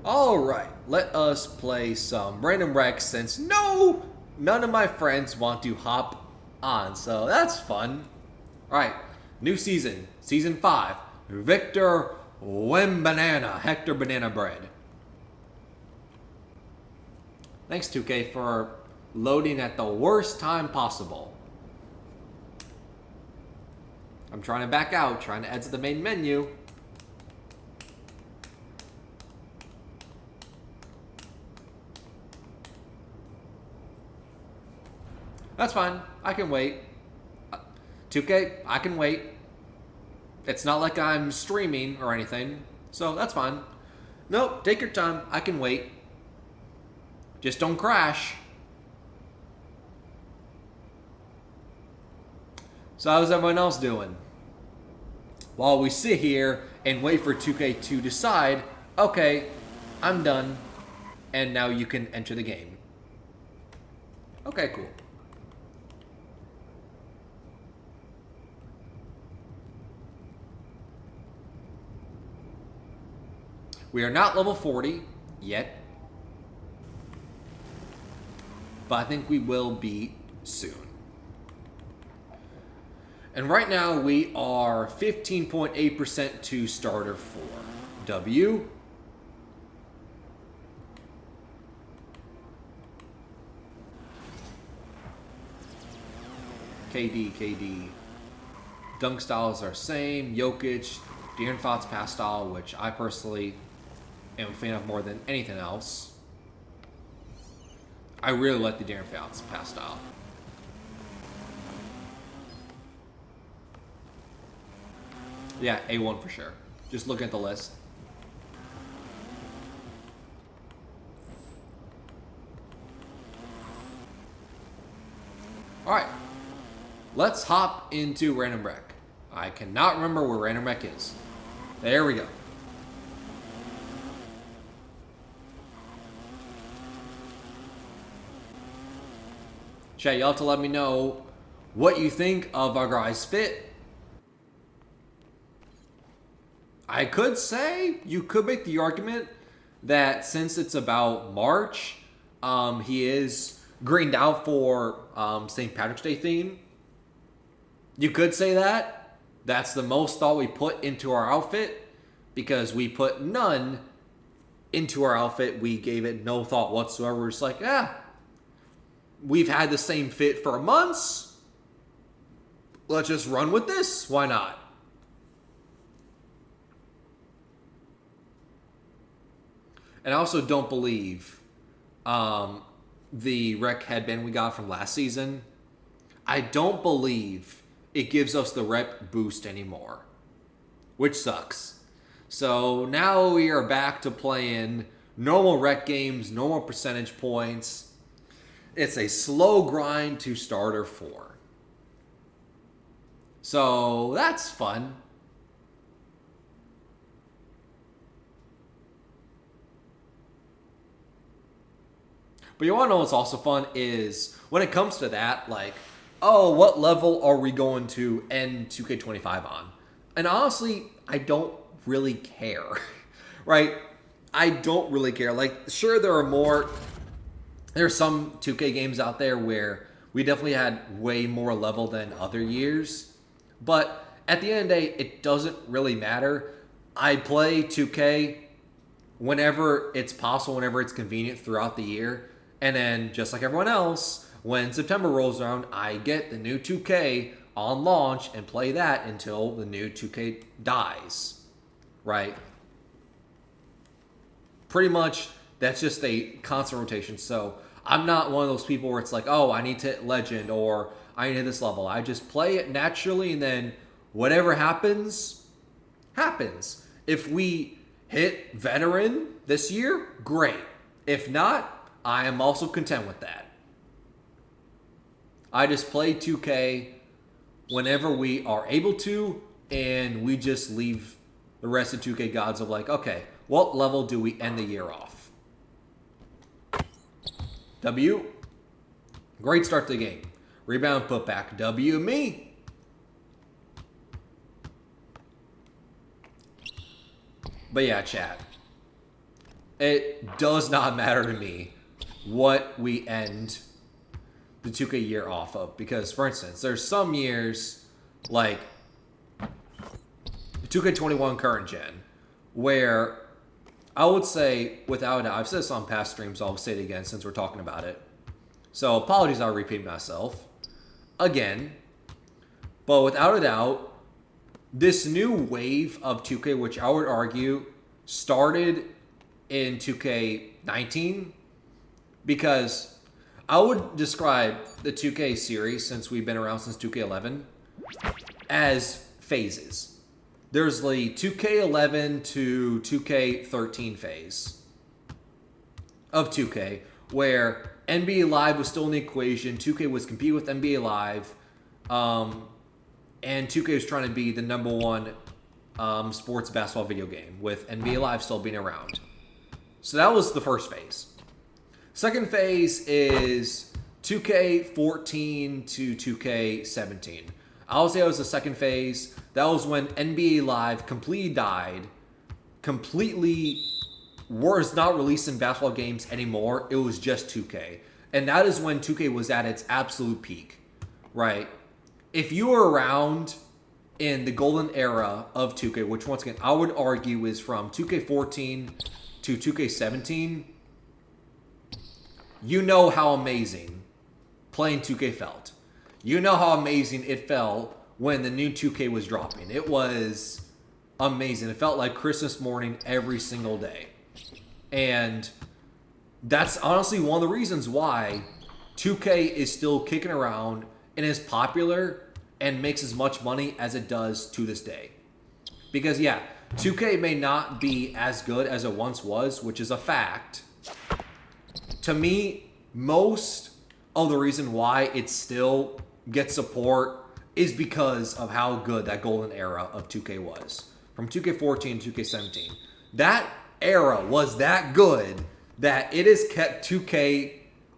Alright, let us play some Random Wreck since none of my friends want to hop on, so that's fun. Alright, new season, season 5. Victor Wembanana, Hector Banana Bread. Thanks 2K for loading at the worst time possible. I'm trying to back out, trying to exit the main menu. That's fine. I can wait. 2K, I can wait. It's not like I'm streaming or anything, so that's fine. Nope, take your time. I can wait. Just don't crash. So how's everyone else doing? While we sit here and wait for 2K to decide, okay, I'm done, and now you can enter the game. Okay, cool. We are not level 40 yet, but I think we will be soon. And right now we are 15.8% to starter 4. W. KD. Dunk styles are same. Jokic, De'Aaron Fox pass style, which I personally am a fan of more than anything else. I really like the De'Aaron Fox pass style. Yeah, A1 for sure. Just look at the list. Alright. Let's hop into Random Wreck. I cannot remember where Random Wreck is. There we go. Chat, y'all have to let me know what you think of our guy's fit. I could say, you could make the argument that since it's about March, he is greened out for St. Patrick's Day theme. You could say that. That's the most thought we put into our outfit because we put none into our outfit. We gave it no thought whatsoever. We're just like, we've had the same fit for months. Let's just run with this. Why not? And I also don't believe the rec headband we got from last season. I don't believe it gives us the rep boost anymore, which sucks. So now we are back to playing normal rec games, normal percentage points. It's a slow grind to starter 4. So that's fun. But you want to know what's also fun is when it comes to that, like, oh, what level are we going to end 2K25 on? And honestly, I don't really care, right? I don't really care. Like, sure, there are some 2K games out there where we definitely had way more level than other years. But at the end of the day, it doesn't really matter. I play 2K whenever it's possible, whenever it's convenient throughout the year. And then, just like everyone else, when September rolls around, I get the new 2K on launch and play that until the new 2K dies, right? Pretty much, that's just a constant rotation. So, I'm not one of those people where it's like, oh, I need to hit Legend or I need to hit this level. I just play it naturally and then whatever happens, happens. If we hit Veteran this year, great. If not, I am also content with that. I just play 2K whenever we are able to, and we just leave the rest of 2K gods of like, okay, what level do we end the year off? W. Great start to the game. Rebound, put back. W me. But yeah, chat. It does not matter to me what we end the 2K year off of. Because, for instance, there's some years, like 2K21 current gen, where I would say, without a doubt, I've said this on past streams, so I'll say it again since we're talking about it. So, apologies, I'll repeat myself again. But without a doubt, this new wave of 2K, which I would argue started in 2K19, because I would describe the 2K series, since we've been around since 2K11, as phases. There's the 2K11 to 2K13 phase of 2K, where NBA Live was still in the equation. 2K was competing with NBA Live, and 2K was trying to be the number one sports basketball video game, with NBA Live still being around. So that was the first phase. Second phase is 2K14 to 2K17. I would say that was the second phase. That was when NBA Live completely died, completely was not releasing basketball games anymore. It was just 2K. And that is when 2K was at its absolute peak, right? If you were around in the golden era of 2K, which once again I would argue is from 2K14 to 2K17, you know how amazing playing 2K felt. You know how amazing it felt when the new 2K was dropping. It was amazing. It felt like Christmas morning every single day. And that's honestly one of the reasons why 2K is still kicking around and is popular and makes as much money as it does to this day. Because, yeah, 2K may not be as good as it once was, which is a fact. To me, most of the reason why it still gets support is because of how good that golden era of 2K was. From 2K14 to 2K17. That era was that good that it has kept 2K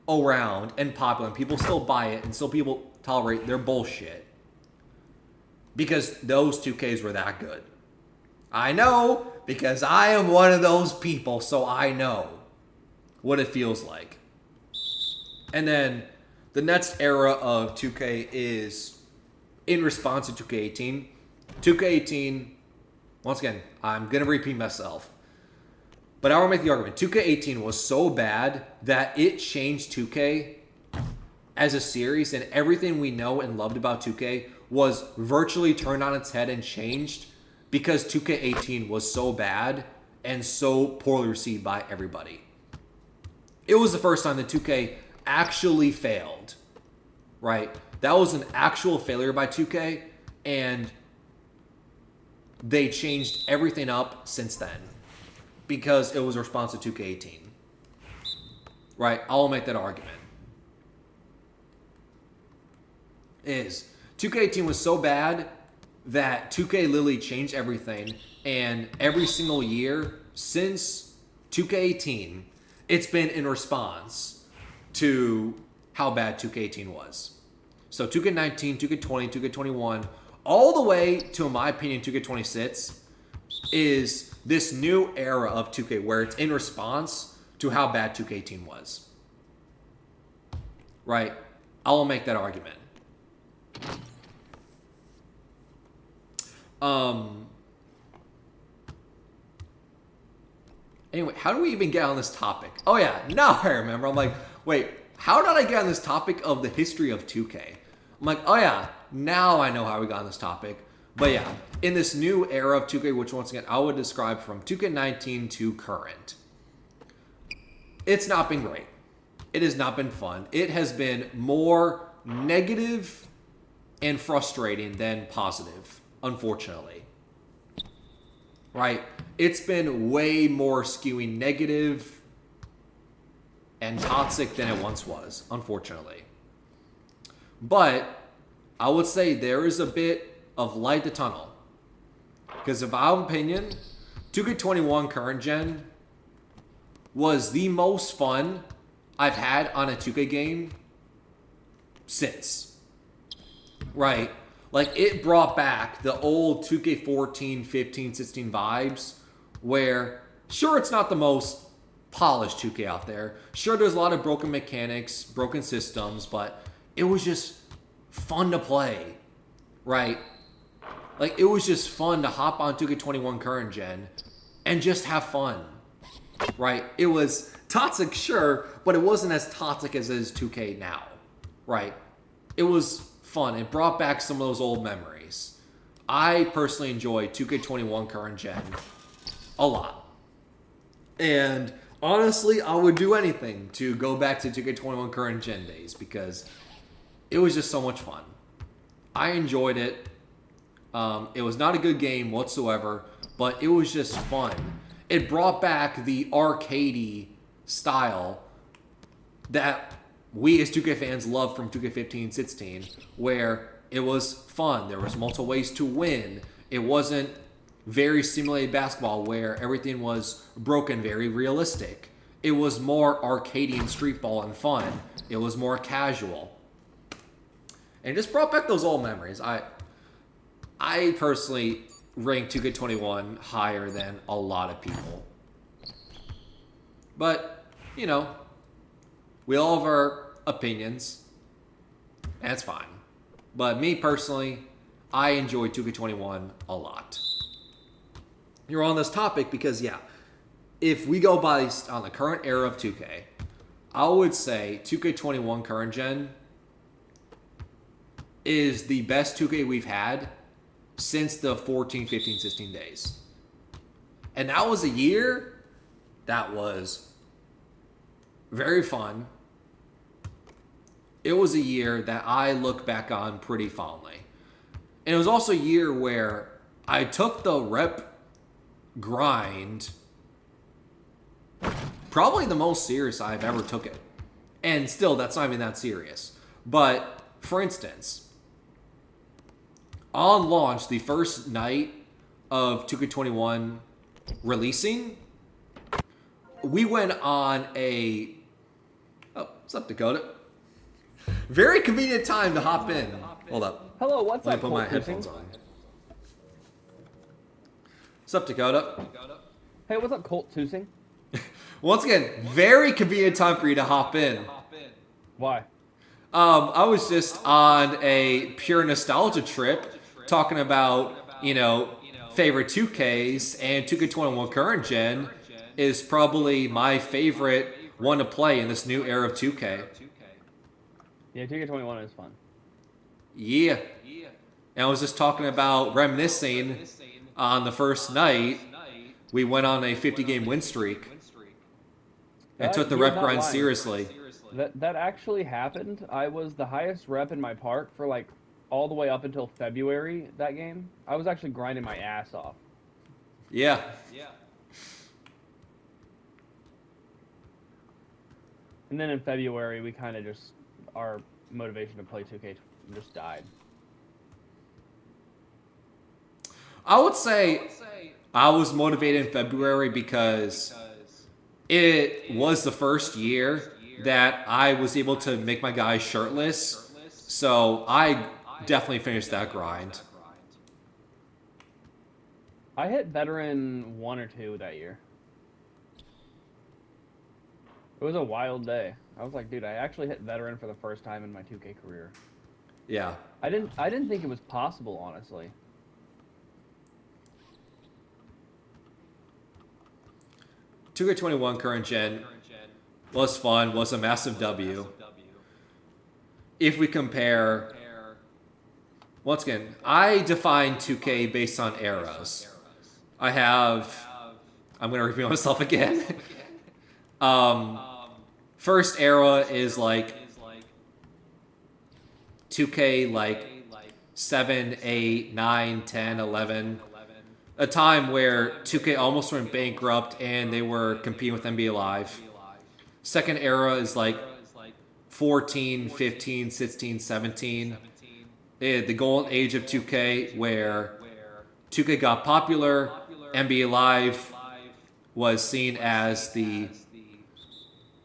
around and popular, and people still buy it, and still people tolerate their bullshit. Because those 2Ks were that good. I know, because I am one of those people, so I know what it feels like. And then the next era of 2K is in response to 2K18. 2K18, once again, I'm going to repeat myself. But I want to make the argument. 2K18 was so bad that it changed 2K as a series, and everything we know and loved about 2K was virtually turned on its head and changed because 2K18 was so bad and so poorly received by everybody. It was the first time that 2K actually failed, right? That was an actual failure by 2K, and they changed everything up since then because it was a response to 2K18, right? I'll make that argument. 2K18 was so bad that 2K literally changed everything, and every single year since 2K18, it's been in response to how bad 2K18 was. So 2K19, 2K20, 2K21, all the way to, in my opinion, 2K26 is this new era of 2K where it's in response to how bad 2K18 was. Right? I'll make that argument. Anyway, how do we even get on this topic? Oh yeah, now I remember. I'm like, wait, how did I get on this topic of the history of 2K? I'm like, oh yeah, now I know how we got on this topic. But yeah, in this new era of 2K, which once again I would describe from 2K19 to current, it's not been great. It has not been fun. It has been more negative and frustrating than positive, unfortunately. Right? It's been way more skewing negative and toxic than it once was, unfortunately. But I would say there is a bit of light at the tunnel. Because in my opinion, 2K21 current gen was the most fun I've had on a 2K game since. Right? Like, it brought back the old 2K14, 15, 16 vibes where, sure, it's not the most polished 2K out there. Sure, there's a lot of broken mechanics, broken systems, but it was just fun to play, right? Like, it was just fun to hop on 2K21 current gen and just have fun, right? It was toxic, sure, but it wasn't as toxic as it is 2K now, right? It was fun. It brought back some of those old memories. I personally enjoy 2K21 current gen a lot. And honestly, I would do anything to go back to 2K21 current gen days because it was just so much fun. I enjoyed it. It was not a good game whatsoever, but it was just fun. It brought back the arcadey style that we as 2K fans love from 2K15-16, where it was fun. There was multiple ways to win. It wasn't very simulated basketball where everything was broken, very realistic. It was more arcadey and street ball and fun. It was more casual. And it just brought back those old memories. I personally rank 2K21 higher than a lot of people. But, you know, we all have our opinions. And it's fine. But me personally, I enjoy 2K21 a lot. You're on this topic because, yeah, if we go by on the current era of 2K, I would say 2K21 current gen is the best 2K we've had since the 14, 15, 16 days. And that was a year that was very fun. It was a year that I look back on pretty fondly. And it was also a year where I took the rep grind probably the most serious I've ever took it. And still, that's not even that serious. But, for instance, on launch, the first night of 2K21 releasing, we went on a... Oh, what's up, Dakota? Very convenient time to hop in. Hold up. Hello, what's Let up? me put my headphones on. What's up, Dakota? Hey, what's up, Colt Tusing? Once again, very convenient time for you to hop in. Why? I was just on a pure nostalgia trip talking about, favorite 2Ks, and 2K21 current gen is probably my favorite one to play in this new era of 2K. Yeah, 2K21 is fun. Yeah. And I was just talking about reminiscing on the first night. We went on a 50-game win streak and took the you're rep not grind lying. seriously. That actually happened. I was the highest rep in my park for like all the way up until February that game. I was actually grinding my ass off. Yeah. And then in February, we kind of just, our motivation to play 2K just died. I would say I was motivated in February because it was the first year that I was able to make my guys shirtless. So I definitely finished that grind. I hit veteran 1 or 2 that year. It was a wild day. I was like, dude, I actually hit veteran for the first time in my 2K career. Yeah. I didn't think it was possible, honestly. Two K21 current gen was fun, was a massive W. If we compare, once again, I define 2K based on eras. I'm going to repeat myself again. First era is like 2K like 7, 8, 9, 10, 11. A time where 2K almost went bankrupt and they were competing with NBA Live. Second era is like 14, 15, 16, 17. The golden age of 2K where 2K got popular. NBA Live was seen as the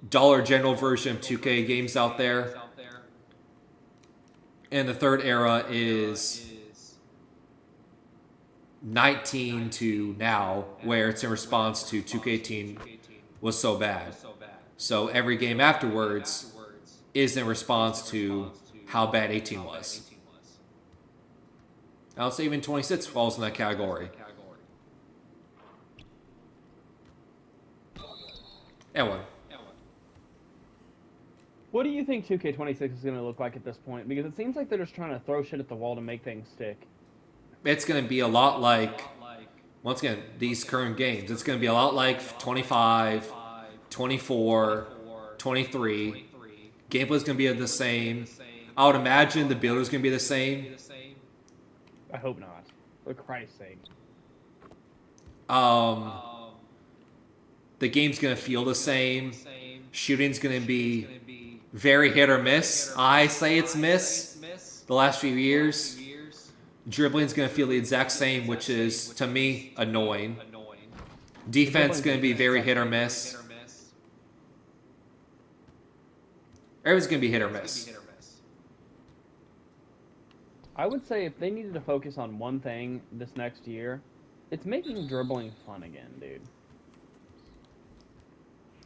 Dollar General version of 2K games out there. And the third era is 19 to now, where it's in response to 2K18, was so bad. So every game afterwards is in response to how bad 18 was. I would say even 26 falls in that category. Anyway. What do you think 2K26 is going to look like at this point? Because it seems like they're just trying to throw shit at the wall to make things stick. It's going to be a lot like, once again, these current games. It's going to be a lot like 25, 24, 23. Gameplay's going to be the same. I would imagine the builder's going to be the same. I hope not. For Christ's sake. The game's going to feel the same. Shooting's going to be very hit or miss. I say it's miss the last few years. Dribbling's going to feel the exact same, which is, to me, annoying. Defense going to be very hit or miss. Everything's going to be hit or miss. I would say if they needed to focus on one thing this next year, it's making dribbling fun again, dude.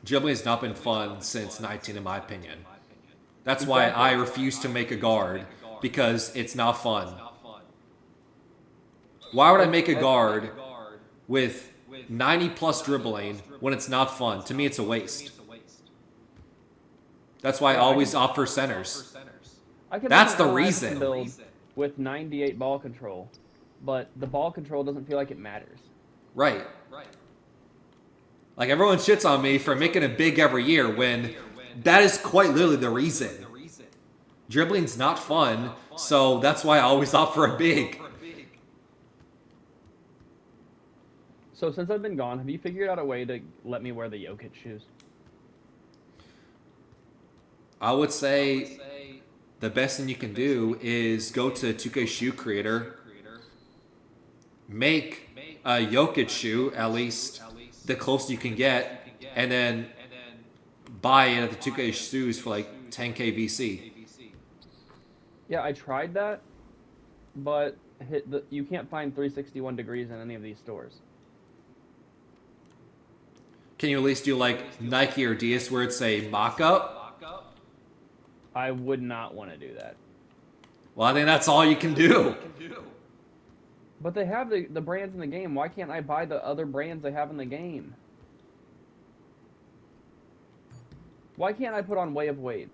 Dribbling has not been fun since 19, in my opinion. That's why I refuse to make a guard, because it's not fun. Why would I make a guard with 90 plus dribbling when it's not fun? To me, it's a waste. That's why I always opt for centers. That's the reason. Build with 98 ball control, but the ball control doesn't feel like it matters. Right. Like, everyone shits on me for making it big every year when that is quite literally the reason. Dribbling's not fun, so that's why I always opt for a big. So since I've been gone, have you figured out a way to let me wear the Jokic shoes? I would say the best thing you can do is go to 2K Shoe Creator, make a Jokic shoe, at least the closest you can get, and then buy it at the 2K shoes for like 10K VC. Yeah, I tried that, but you can't find 361 degrees in any of these stores. Can you at least do like Nike or Adidas where it's a mock-up? I would not want to do that. Well, I think that's all you can do. But they have the brands in the game. Why can't I buy the other brands they have in the game? Why can't I put on Way of Wade?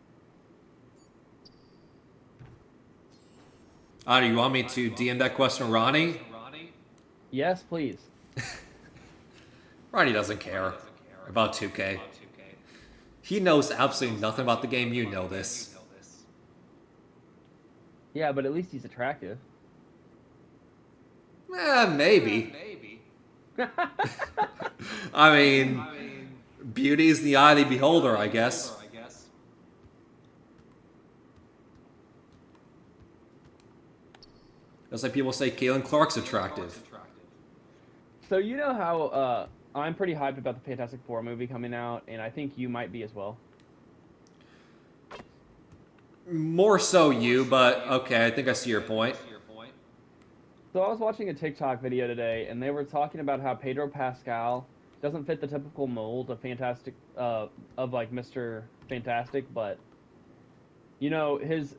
Do you want me to DM that question to Ronnie? Yes, please. Ronnie doesn't care about 2K. He knows absolutely nothing about the game. You know this. Yeah, but at least he's attractive. Maybe. I mean, beauty is the eye of the beholder, I guess. That's like people say Caitlin Clark's attractive. So you know how I'm pretty hyped about the Fantastic Four movie coming out, and I think you might be as well. More so you, but okay, I think I see your point. So I was watching a TikTok video today, and they were talking about how Pedro Pascal doesn't fit the typical mold of like Mr. Fantastic, but you know his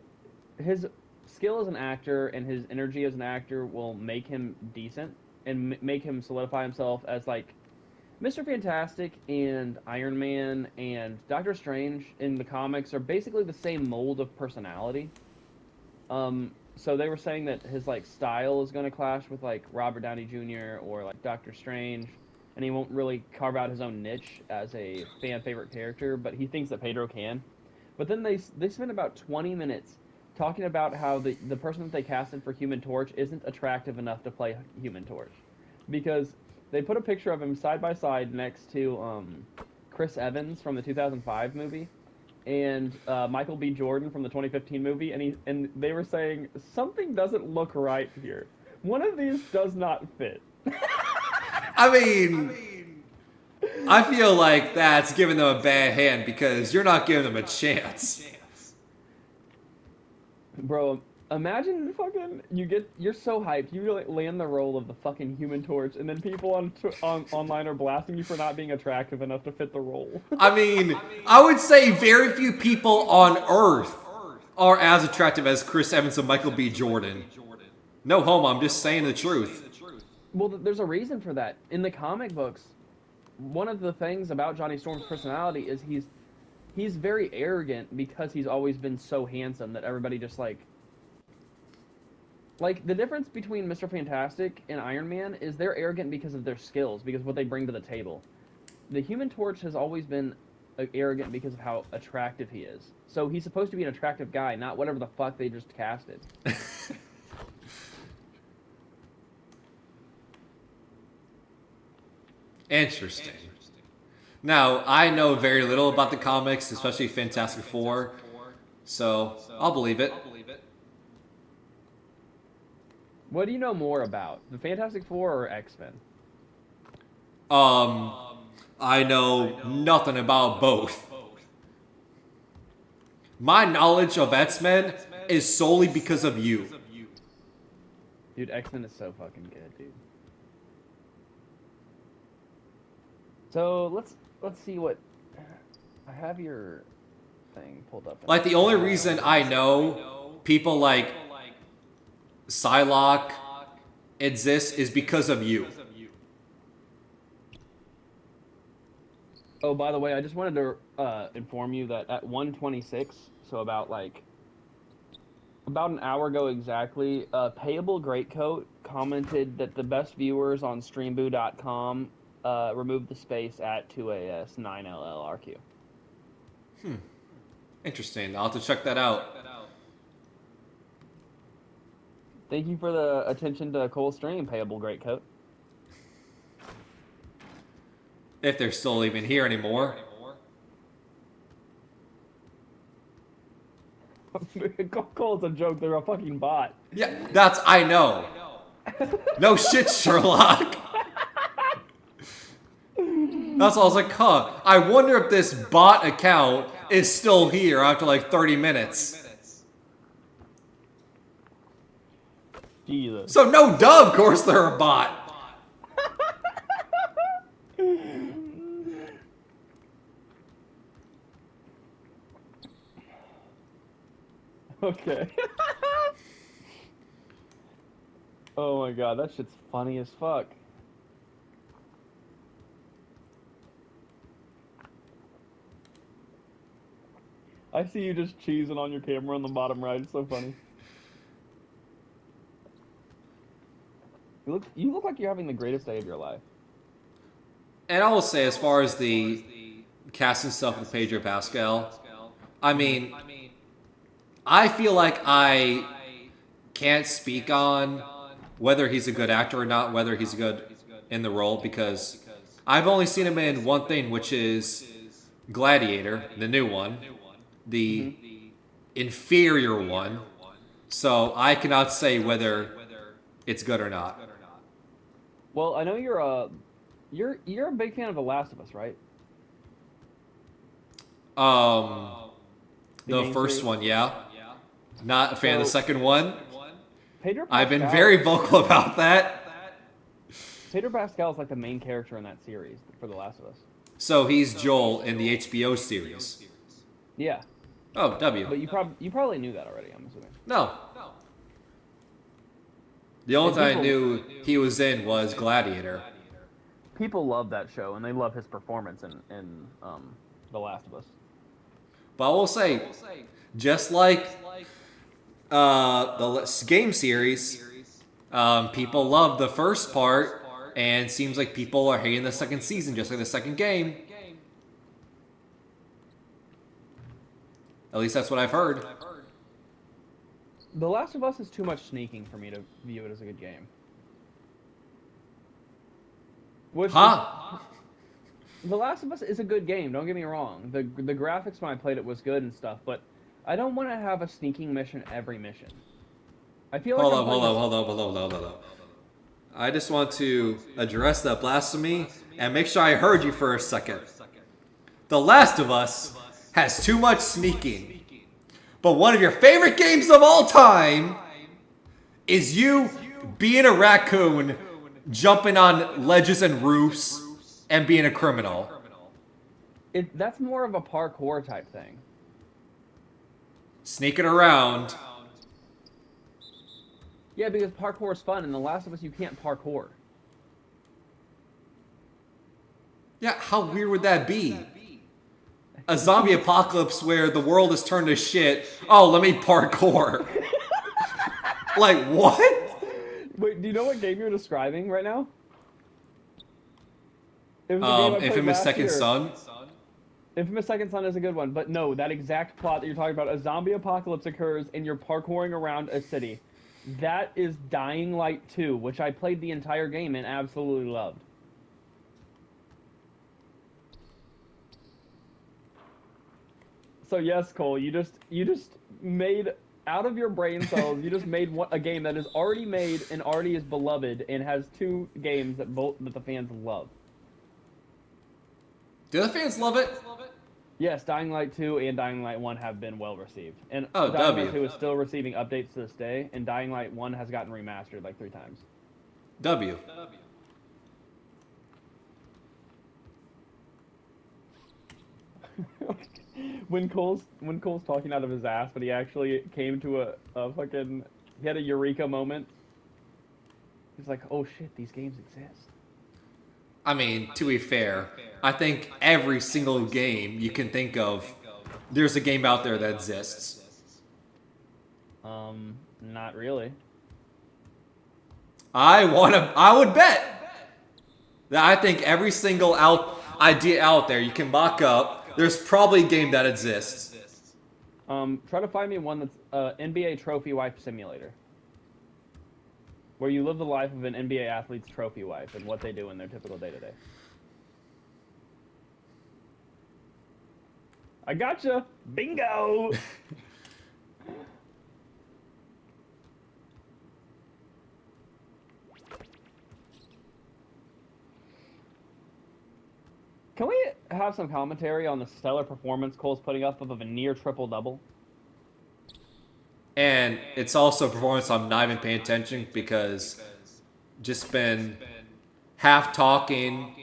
skill as an actor and his energy as an actor will make him decent and make him solidify himself as like Mr. Fantastic and Iron Man and Doctor Strange in the comics are basically the same mold of personality. So they were saying that his like style is going to clash with like Robert Downey Jr. or like Doctor Strange, and he won't really carve out his own niche as a fan favorite character, but he thinks that Pedro can. But then they spent about 20 minutes talking about how the person that they casted for Human Torch isn't attractive enough to play Human Torch, because they put a picture of him side by side next to Chris Evans from the 2005 movie and Michael B. Jordan from the 2015 movie, and they were saying something doesn't look right here. One of these does not fit. I mean, I feel like that's giving them a bad hand because you're not giving them a chance. Bro, Imagine fucking you're so hyped. You like land the role of the fucking Human Torch, and then people on online are blasting you for not being attractive enough to fit the role. I mean, I would say very few people on Earth are as attractive as Chris Evans and Michael B. Jordan. No homo, I'm just saying the truth. Well, there's a reason for that. In the comic books, one of the things about Johnny Storm's personality is he's very arrogant because he's always been so handsome that everybody just like the difference between Mr. Fantastic and Iron Man is they're arrogant because of their skills, because of what they bring to the table. The Human Torch has always been arrogant because of how attractive he is. So he's supposed to be an attractive guy, not whatever the fuck they just casted. Interesting. Now, I know very little about the comics, especially Fantastic Four, so I'll believe it. What do you know more about, the Fantastic Four or X-Men? I know nothing about both. My knowledge of X-Men is solely because of you. Dude, X-Men is so fucking good, dude. So let's see what I have your thing pulled up. Like the only reason I know people like Psylocke exist is because of you. Oh, by the way, I just wanted to inform you that at 1:26, so about an hour ago exactly, Payable Greatcoat commented that the best viewers on streamboo.com removed the space at 2AS 9LLRQ. Interesting. I'll have to check that out. Thank you for the attention to Cole's stream, Payable Greatcoat. If they're still even here anymore. Cole's a joke. They're a fucking bot. Yeah, I know. No shit, Sherlock. That's all I was like, huh. I wonder if this bot account is still here after like 30 minutes. Jesus. So no duh, of course they're a bot. Okay. Oh my god, that shit's funny as fuck. I see you just cheesing on your camera on the bottom right. It's so funny. You look like you're having the greatest day of your life. And I will say, as far as the casting stuff with Pedro Pascal, I mean, I feel like I can't speak on whether he's a good actor or not, whether he's good in the role, because I've only seen him in one thing, which is Gladiator, the new one, the inferior one. So I cannot say whether it's good or not. Well, I know you're a big fan of The Last of Us, right? The first one, yeah. Not a fan of the second one. Pedro I've been Pascal- very vocal about that. Pedro Pascal is like the main character in that series for The Last of Us. So he's Joel in the HBO series. Yeah, Oh, W. but you probably knew that already, I'm assuming. No. The only And thing I people- knew he was in was Gladiator. People love that show, and they love his performance in The Last of Us. But I will say, just like the game series, people love the first part, and seems like people are hating the second season, just like the second game. At least that's what I've heard. The Last of Us is too much sneaking for me to view it as a good game. Which Huh? The Last of Us is a good game, don't get me wrong. The graphics when I played it was good and stuff, but I don't want to have a sneaking mission every mission. I feel like Hold up. I just want to address that blasphemy and make sure I heard you for a second. The Last of Us has too much sneaking. But one of your favorite games of all time is you being a raccoon, jumping on ledges and roofs, and being a criminal. That's more of a parkour type thing. Sneaking around. Yeah, because parkour is fun. In The Last of Us, you can't parkour. Yeah, how weird would that be? A zombie apocalypse where the world is turned to shit. Oh, let me parkour. Like, what? Wait, do you know what game you're describing right now? It was a game I played Infamous last Second year. Son. Infamous Second Son is a good one, but no, that exact plot that you're talking about, a zombie apocalypse occurs and you're parkouring around a city. That is Dying Light 2, which I played the entire game and absolutely loved. So yes, Cole, you just made out of your brain cells, you just made a game that is already made and already is beloved and has two games that the fans love. Do the fans love it? Yes, Dying Light 2 and Dying Light 1 have been well received. And Oh, Dying W. Light 2 is still receiving updates to this day, and Dying Light 1 has gotten remastered like 3 times. W. When Cole's talking out of his ass, but he actually came to a fucking, he had a eureka moment. He's like, oh shit, these games exist. I mean, to be fair, I think every single game you can think of, there's a game out there that exists. Not really. I would bet that I think every single idea out there you can mock up, there's probably a game that exists. Try to find me one that's NBA Trophy Wife Simulator, where you live the life of an NBA athlete's trophy wife and what they do in their typical day-to-day. I gotcha! Bingo! Can we have some commentary on the stellar performance Cole's putting up of a near triple-double? And it's also a performance I'm not even paying attention because just been half talking,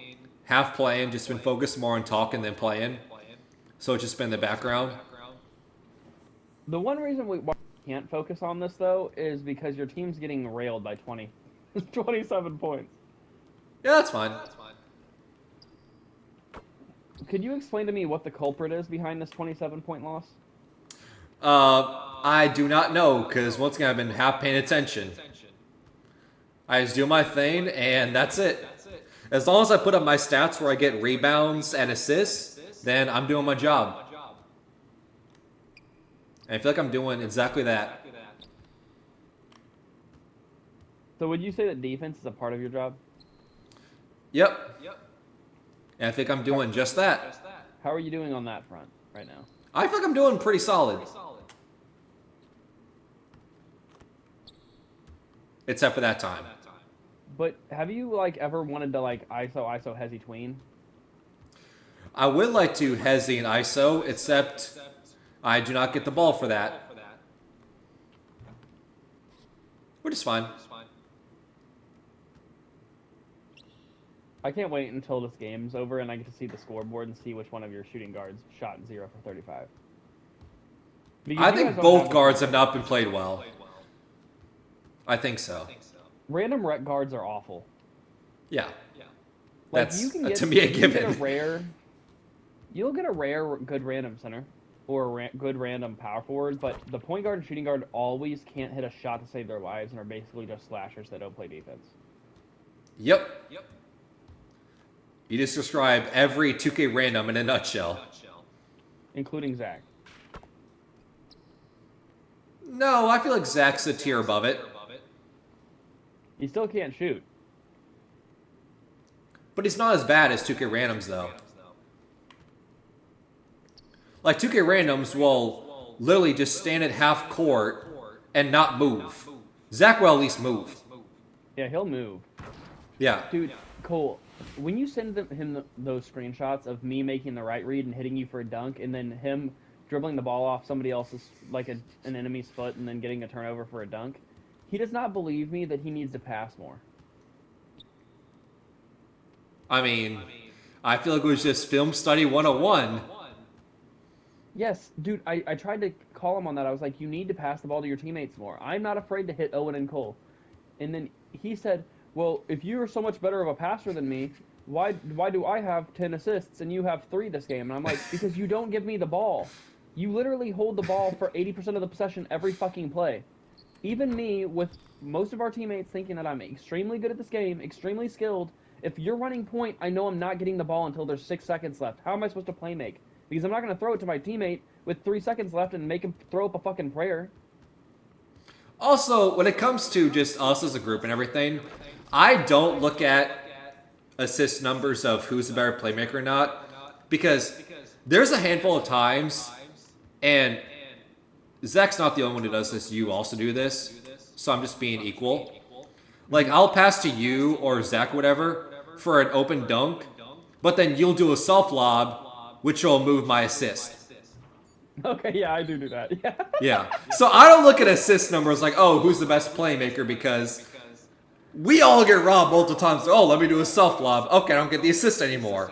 half playing, just been focused more on talking than playing. So it's just been in the background. The one reason we can't focus on this, though, is because your team's getting railed by 27 points. Yeah, that's fine. Could you explain to me what the culprit is behind this 27-point loss? I do not know, because once again, I've been half paying attention. I just do my thing, and that's it. As long as I put up my stats where I get rebounds and assists, then I'm doing my job. And I feel like I'm doing exactly that. So would you say that defense is a part of your job? Yep. And I think I'm doing just that. How are you doing on that front right now? I feel like I'm doing pretty solid. Except for that time. But have you ever wanted to ISO hezzy tween? I would like to hezzy and ISO, except I do not get the ball for that. Which is fine. I can't wait until this game's over and I get to see the scoreboard and see which one of your shooting guards shot 0 for 35. Because I you think guys don't both have guards have not been played well. I think so. Random rec guards are awful. Yeah. Like, That's you can get, to me a given. You'll get a rare good random center or a good random power forward, but the point guard and shooting guard always can't hit a shot to save their lives and are basically just slashers that don't play defense. Yep. You just describe every 2K random in a nutshell. Including Zach. No, I feel like Zach's a tier above it. He still can't shoot. But he's not as bad as 2K randoms, though. Like, 2K randoms will literally just stand at half court and not move. Zach will at least move. Yeah, he'll move. Yeah. Dude, Cole, when you send him those screenshots of me making the right read and hitting you for a dunk, and then him dribbling the ball off somebody else's, like an enemy's foot, and then getting a turnover for a dunk. He does not believe me that he needs to pass more. I mean, I feel like it was just film study 101. Yes, dude, I tried to call him on that. I was like, you need to pass the ball to your teammates more. I'm not afraid to hit Owen and Cole. And then he said, well, if you are so much better of a passer than me, why do I have 10 assists and you have 3 this game? And I'm like, because you don't give me the ball. You literally hold the ball for 80% of the possession every fucking play. Even me, with most of our teammates thinking that I'm extremely good at this game, extremely skilled, if you're running point, I know I'm not getting the ball until there's 6 seconds left. How am I supposed to play make? Because I'm not going to throw it to my teammate with 3 seconds left and make him throw up a fucking prayer. Also, when it comes to just us as a group and everything, I don't look at assist numbers of who's a better playmaker or not, because there's a handful of times, and Zach's not the only one who does this, you also do this, so I'm just being equal. Like, I'll pass to you or Zach, whatever, for an open dunk, but then you'll do a self lob, which will move my assist. Okay, yeah, I do that. Yeah. Yeah. So I don't look at assist numbers like, oh, who's the best playmaker, because we all get robbed multiple times. Oh, let me do a self lob. Okay, I don't get the assist anymore.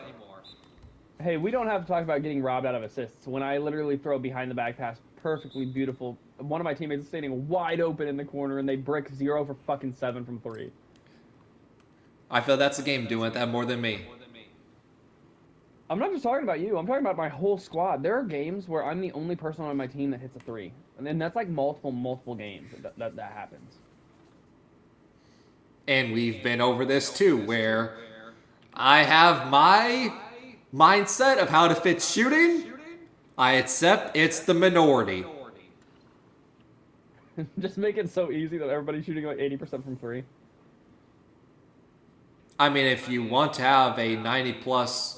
Hey, we don't have to talk about getting robbed out of assists. When I literally throw behind the back pass, perfectly beautiful. One of my teammates is standing wide open in the corner, and they brick 0 for fucking 7 from 3. I feel that's the game doing that more than me. I'm not just talking about you. I'm talking about my whole squad. There are games where I'm the only person on my team that hits a 3. And then that's like multiple games that happens. And we've been over this too, where I have my mindset of how to fit shooting. I accept it's the minority. Just make it so easy that everybody's shooting like 80% from 3. I mean, if you want to have a 90 plus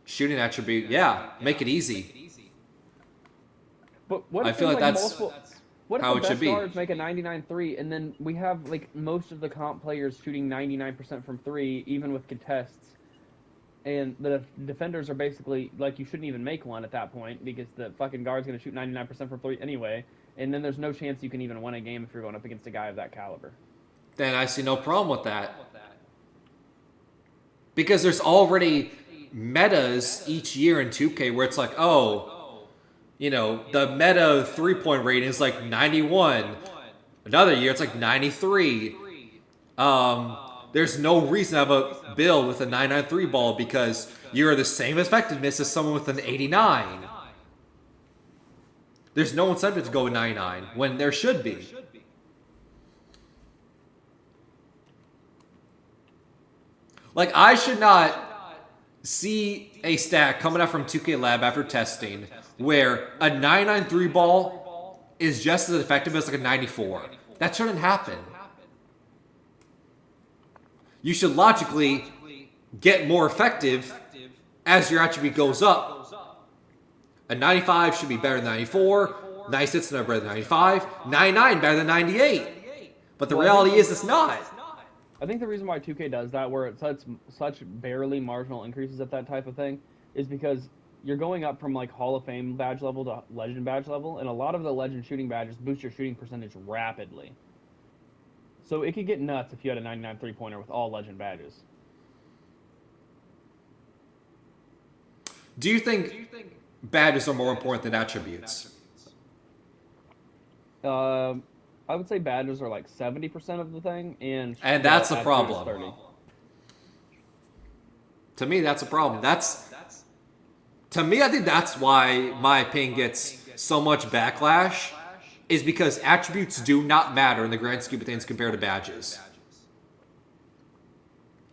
shooting attribute, yeah, make it easy. But what I if feel like there's, that's what if how the it should best be. guards make a 99-3, and then we have like most of the comp players shooting 99% from 3, even with contests, and the defenders are basically like, you shouldn't even make one at that point because the fucking guard's gonna shoot 99% from 3 anyway, and then there's no chance you can even win a game if you're going up against a guy of that caliber. Then I see no problem with that. Because there's already metas each year in 2K where it's like, oh, you know, the meta 3-point rating is like 91. Another year it's like 93. There's no reason to have a build with a 993 ball because you're the same effectiveness as someone with an 89. There's no incentive to go with 99 when there should be. Like, I should not see a stat coming out from 2K Lab after testing where a 993 ball is just as effective as like a 94. That shouldn't happen. You should logically get more effective as your attribute goes up. A 95 should be better than 94. 96 is better than 95. 99 better than 98. But the reality is it's not. I think the reason why 2K does that, where it's such barely marginal increases at that type of thing, is because you're going up from like Hall of Fame badge level to Legend badge level, and a lot of the Legend shooting badges boost your shooting percentage rapidly. So it could get nuts if you had a 99 3-pointer with all Legend badges. Do you think badges are more important than attributes? I would say badges are like 70% of the thing, and that's the attributes problem. 30. To me, that's a problem. To me, I think that's why my opinion gets so much backlash, is because attributes do not matter in the grand scheme of things compared to badges.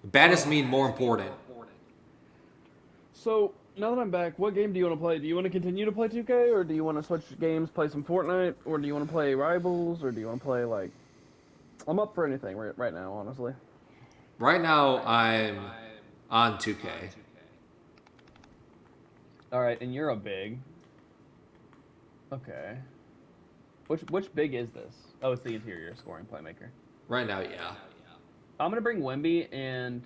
Badges mean more important. So, now that I'm back, what game do you want to play? Do you want to continue to play 2K, or do you want to switch games, play some Fortnite, or do you want to play Rivals, or do you want to play, like... I'm up for anything right now, honestly. Right now, I'm on 2K. Alright, and you're a big. Okay. Which big is this? Oh, it's the interior scoring playmaker. Right now, yeah. I'm going to bring Wemby, and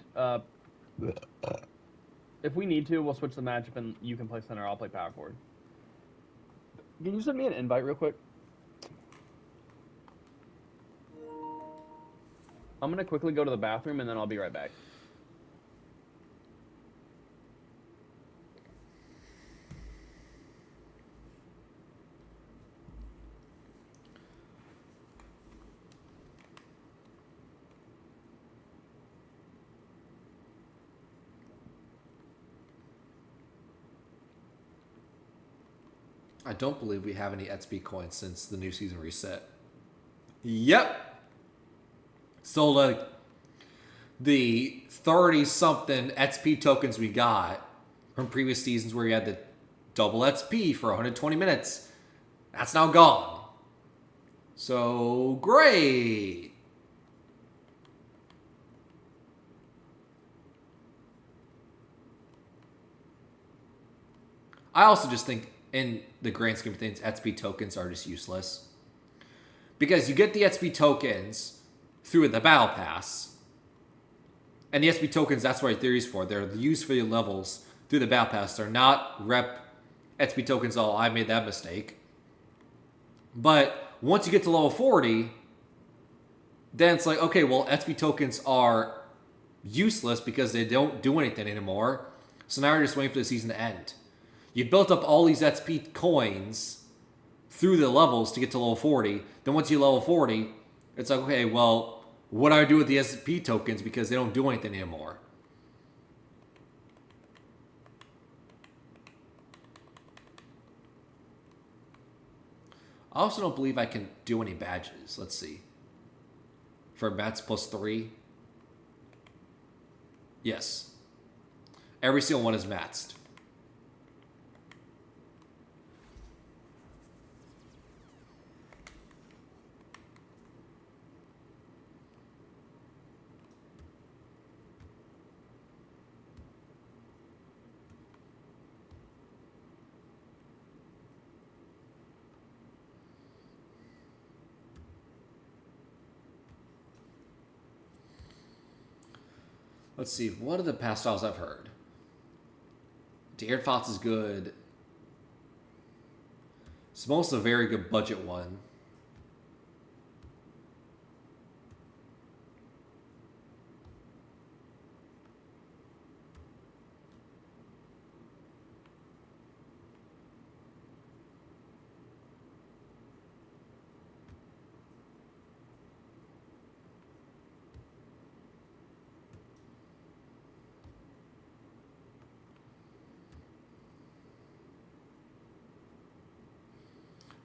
if we need to, we'll switch the matchup, and you can play center, I'll play power forward. Can you send me an invite real quick? I'm gonna quickly go to the bathroom and then I'll be right back. I don't believe we have any XP coins since the new season reset. Yep. So like the 30 something XP tokens we got from previous seasons where you had the double XP for 120 minutes, that's now gone. So great. I also just think in the grand scheme of things, XP tokens are just useless. Because you get the XP tokens through the battle pass. And the XP tokens, that's what theory's for. They're used for your levels through the battle pass. They're not rep XP tokens, oh, I made that mistake. But once you get to level 40, then it's like, okay, well, XP tokens are useless because they don't do anything anymore. So now you're just waiting for the season to end. You built up all these XP coins through the levels to get to level 40. Then once you level 40, it's like, okay, well, what do I do with the XP tokens because they don't do anything anymore? I also don't believe I can do any badges. Let's see. For mats +3. Yes. Every single one is matched. Let's see. What are the past styles I've heard? Dared Fox is good. Smoke's a very good budget one.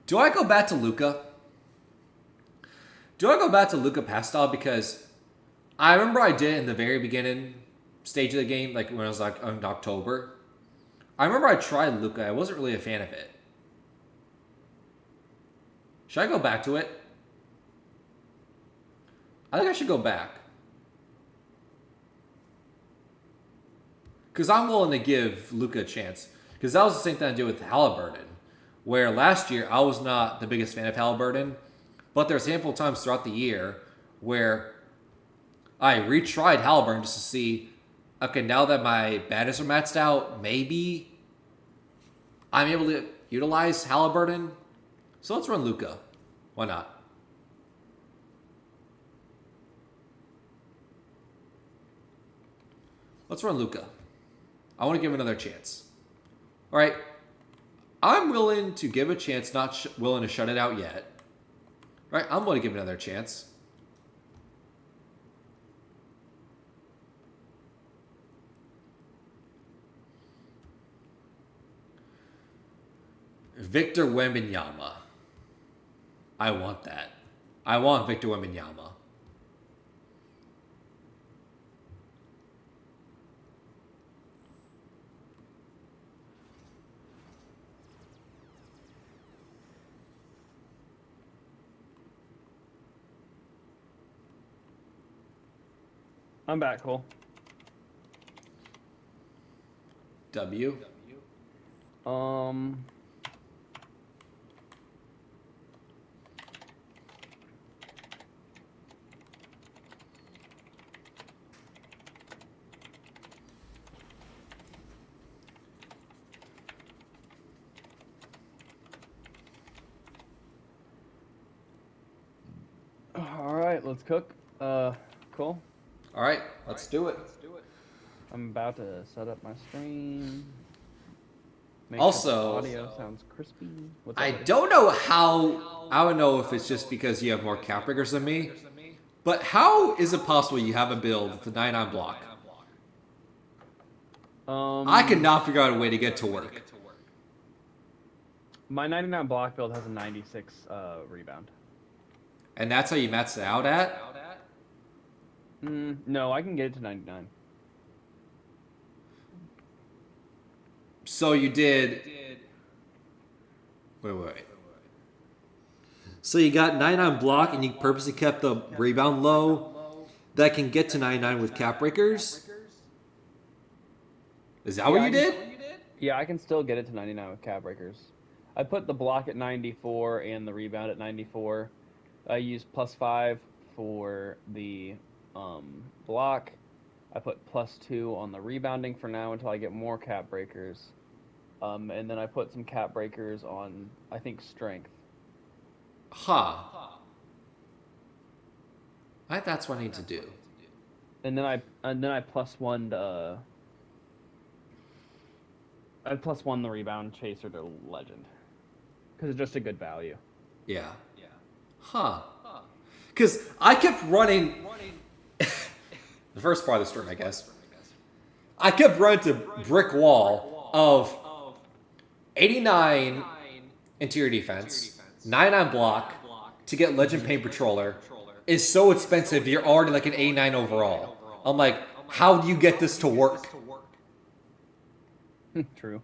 Do I go back to Luca? Do I go back to Luca Pastel? Because I remember I did it in the very beginning stage of the game, like when I was like in October. I remember I tried Luca. I wasn't really a fan of it. Should I go back to it? I think I should go back. Because I'm willing to give Luca a chance. Because that was the same thing I did with Halliburton. Where last year I was not the biggest fan of Halliburton. But there's a handful of times throughout the year where I retried Halliburton just to see, okay, now that my badges are maxed out, maybe I'm able to utilize Halliburton. So let's run Luca. Why not? Let's run Luca. I want to give him another chance. All right. I'm willing to give a chance, not willing to shut it out yet. All right. I'm willing to give it another chance. Victor Wembanyama. I want that. I want Victor Wembanyama. I'm back, Cole. W. Um. let's cook. Cool. All right, let's do it. I'm about to set up my stream. Make Also, sure the audio sounds crispy. What's up, I buddy? don't know how. I don't know if it's just because you have more cap breakers than me, but how is it possible you have a build with the 99 block? I cannot figure out a way to get to work. My 99 block build has a 96 rebound. And that's how you max it out at? No, I can get it to 99. So you did. Wait. So you got 99 block and you purposely kept the rebound low that can get to 99 with cap breakers? Is that what you did? Yeah, I can still get it to 99 with cap breakers. I put the block at 94 and the rebound at 94. I used +5 for the block. I put +2 on the rebounding for now until I get more cap breakers. And then I put some cap breakers on, I think, strength. Huh. That's what I need to do. And then I +1 I +1 the rebound chaser to legend. Because it's just a good value. Yeah. Huh. Because I kept running. The first part of the stream, I guess. I kept running to brick wall of 89 interior defense, 99 block to get Legend Paint Patroller is so expensive. You're already like an 89 overall. I'm like, how do you get this to work? True.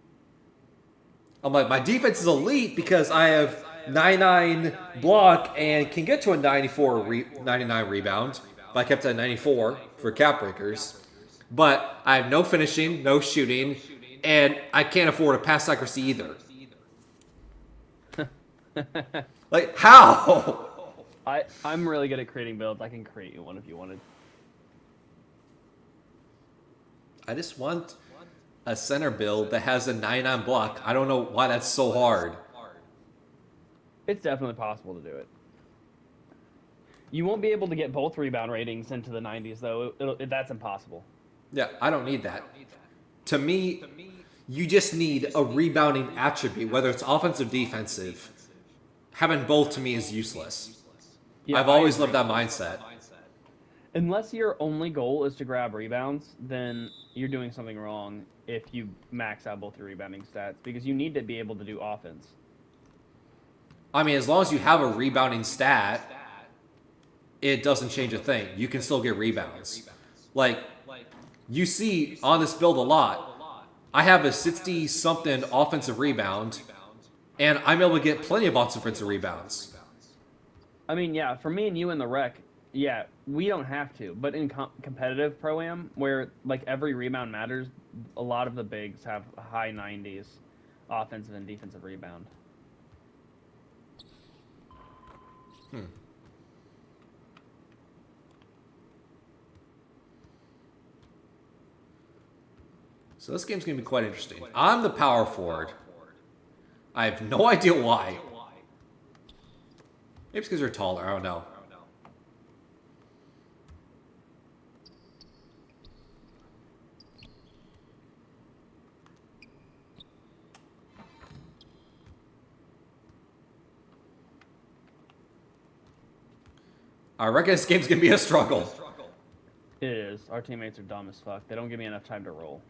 I'm like, my defense is elite because I have 99 block and can get to a 99 rebound. But I kept it at 94 for cap breakers. But I have no finishing, no shooting, and I can't afford a pass accuracy either. Like, how? I'm really good at creating builds. I can create you one if you wanted. I just want a center build that has a 99 block. I don't know why that's so hard. It's definitely possible to do it. You won't be able to get both rebound ratings into the 90s, though. That's impossible. Yeah, I don't need that. To me, you just need a rebounding attribute, whether it's offensive or defensive. Having both to me is useless. Yeah, I've always loved that mindset. Unless your only goal is to grab rebounds, then you're doing something wrong if you max out both your rebounding stats, because you need to be able to do offense. I mean, as long as you have a rebounding stat, it doesn't change a thing. You can still get rebounds. Like, you see on this build a lot. I have a 60-something offensive rebound, and I'm able to get plenty of offensive rebounds. I mean, yeah, for me and you in the rec, yeah, we don't have to. But in competitive Pro-Am, where, like, every rebound matters, a lot of the bigs have high 90s offensive and defensive rebound. So this game's going to be quite interesting. I'm the power forward. I have no idea why. Maybe it's because you're taller. I don't know. I reckon this game's going to be a struggle. It is. Our teammates are dumb as fuck. They don't give me enough time to roll.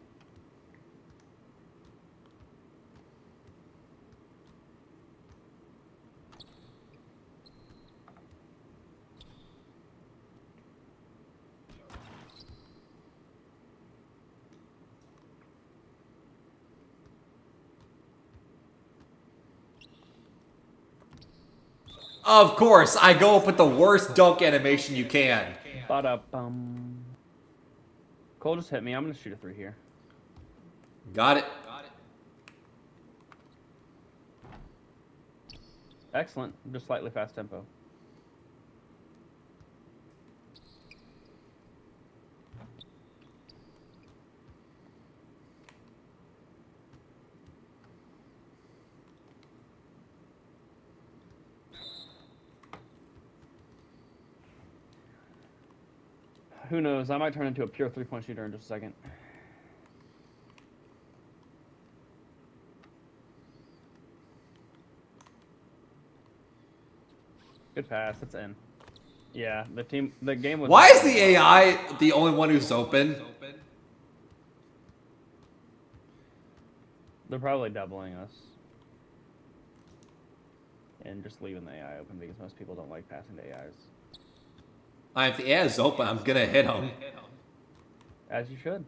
Of course, I go up with the worst dunk animation you can. Ba-da-bum. Cole just hit me. I'm going to shoot a 3 here. Got it. Excellent. Just slightly fast tempo. Who knows? I might turn into a pure three-point shooter in just a second. Good pass. That's in. Yeah, the game was. Why is the AI the only one who's open? They're probably doubling us. And just leaving the AI open because most people don't like passing to AIs. If the AI is open, I'm gonna hit him. As you should.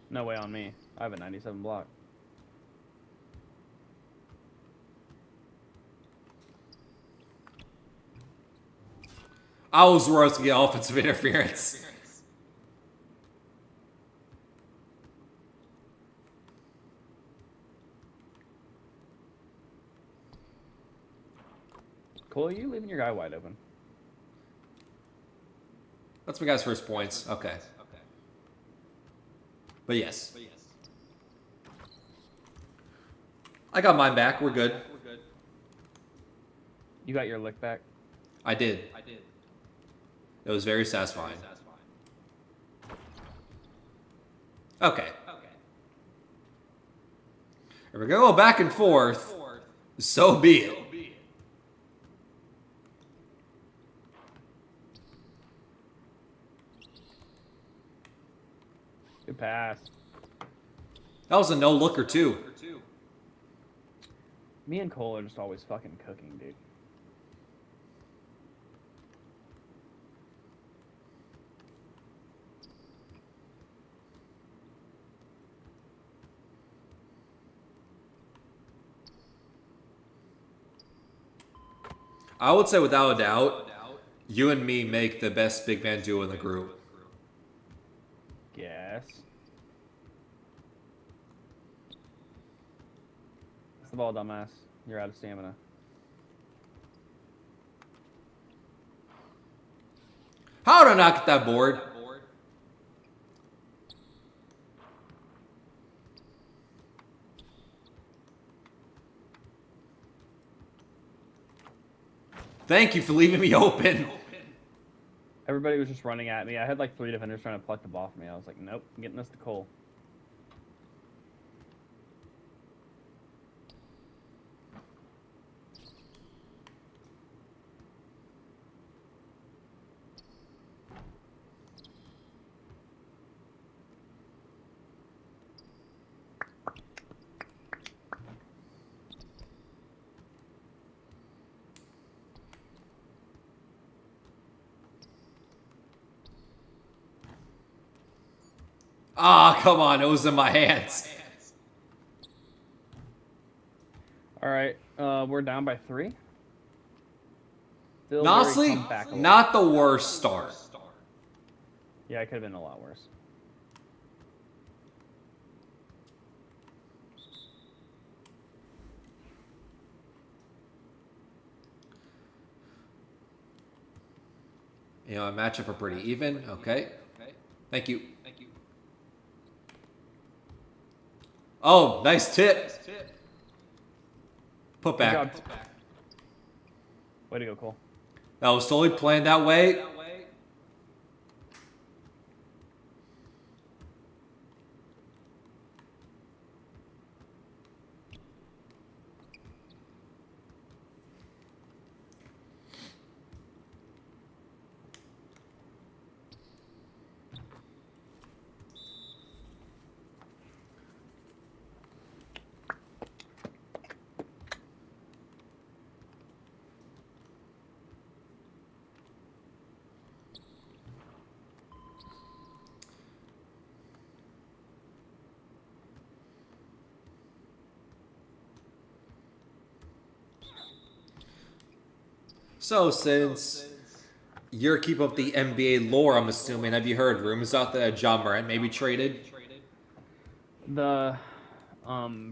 No way on me. I have a 97 block. I was worth to get offensive interference. Cole, are you leaving your guy wide open? That's my guy's first points. Okay. But yes. I got mine back. We're good. You got your lick back? I did. It was very satisfying. Okay. If we're gonna go back and forth, so be it. Good pass. That was a no-looker, too. Me and Cole are just always fucking cooking, dude. I would say, without a doubt, you and me make the best big man duo in the group. Yes. That's the ball, dumbass. You're out of stamina. How did I not get that board? Thank you for leaving me open. Everybody was just running at me. I had like 3 defenders trying to pluck the ball from me. I was like, nope, I'm getting this to Cole. Ah, come on. It was in my hands. All right, we're down by 3. Still Honestly, very comebackable. not the worst start. Yeah, it could have been a lot worse. You know, our matchup are pretty even. Okay. Thank you. Oh, nice tip. Put Good back. job. Way to go, Cole. That was totally planned that way. So, since you're keeping up the NBA lore, I'm assuming, have you heard rumors out there that Ja Morant may be traded? The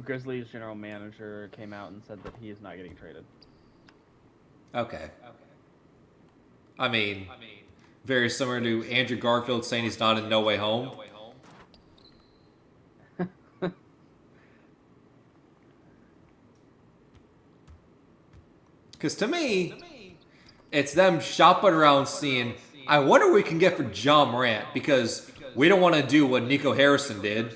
Grizzlies general manager came out and said that he is not getting traded. Okay. I mean, very similar to Andrew Garfield saying he's not in No Way Home. Because to me, it's them shopping around seeing, I wonder what we can get for John Morant, because we don't want to do what Nico Harrison did.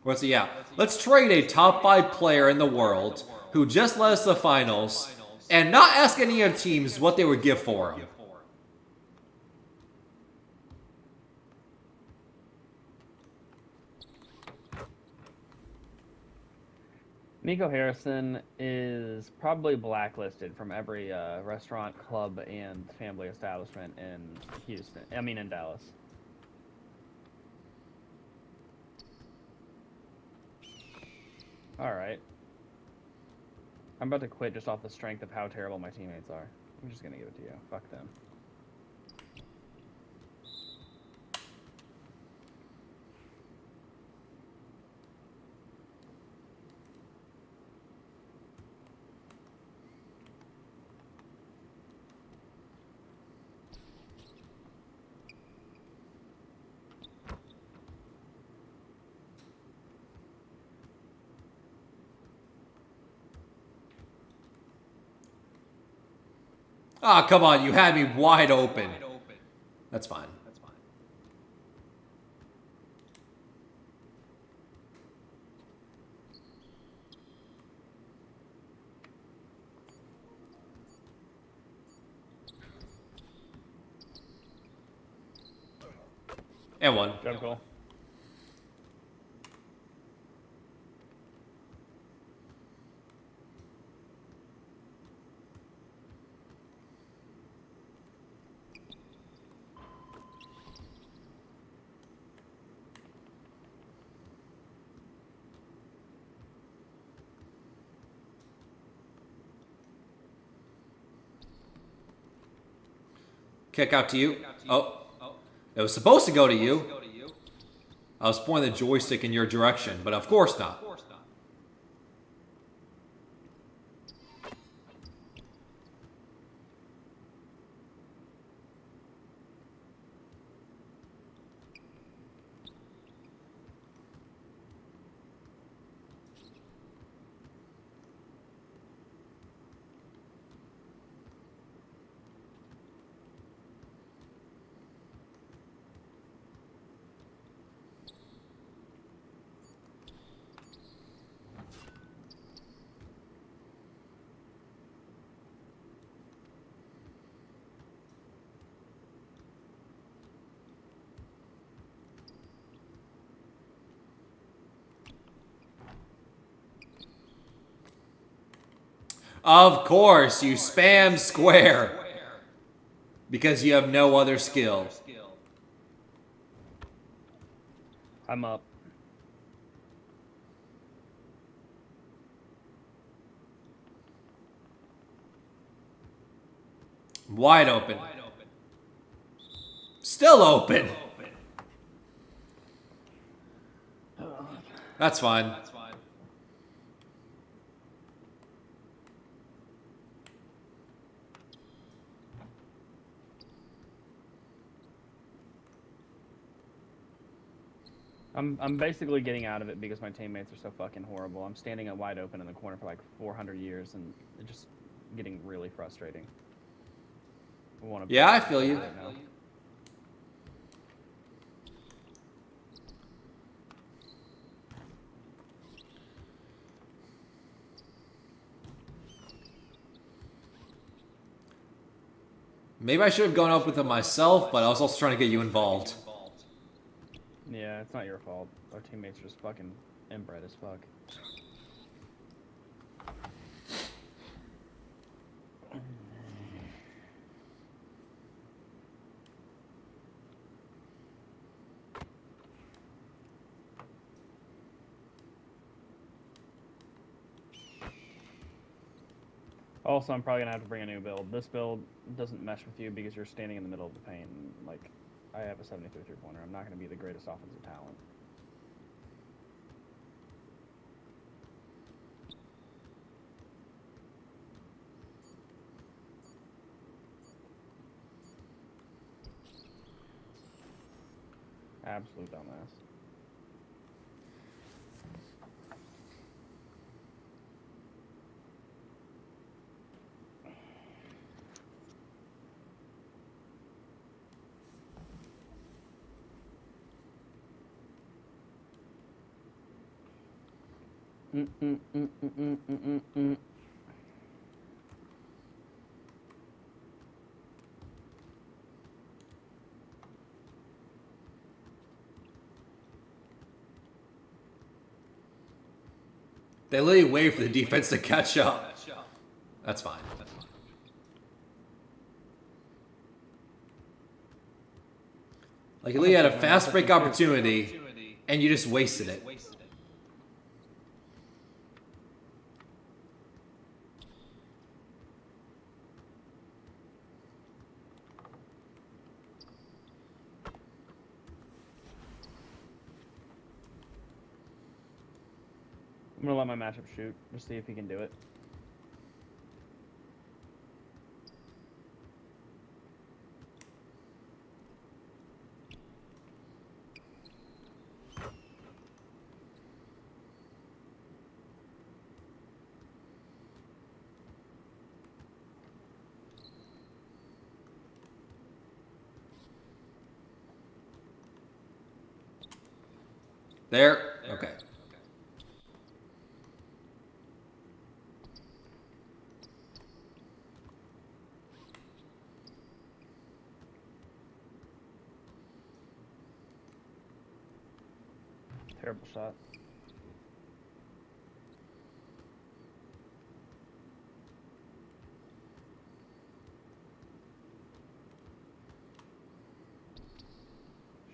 What's it? Yeah. Let's trade a top 5 player in the world who just led us to the finals and not ask any other teams what they would give for him. Nico Harrison is probably blacklisted from every restaurant, club, and family establishment in Houston. I mean, in Dallas. All right. I'm about to quit just off the strength of how terrible my teammates are. I'm just gonna give it to you. Fuck them. Ah, oh, come on. You had me wide open. That's fine. And one. Good goal. Kick out to you. Oh. It was supposed to go to you. I was pointing the joystick in your direction, but of course not. Of course, you spam square. Because you have no other skill. I'm up. Wide open. Still open. That's fine. I'm basically getting out of it because my teammates are so fucking horrible. I'm standing up wide open in the corner for like 400 years, and it's just getting really frustrating. Yeah, I feel you. Right now. Maybe I should have gone up with him myself, but I was also trying to get you involved. Yeah, it's not your fault. Our teammates are just fucking inbred as fuck. Also, I'm probably gonna have to bring a new build. This build doesn't mesh with you because you're standing in the middle of the paint. And, like, I have a 73 three-pointer. I'm not gonna be the greatest offensive talent. Absolute dumbass. Mm, mm, mm, mm, mm, mm, mm, mm. They literally wait for the defense to catch up. That's fine. Like, you I'm literally gonna had a take my fast matchup break and shoot. opportunity, and you just wasted it. I'm gonna let my matchup shoot. Just see if he can do it. There? Okay. Terrible shot.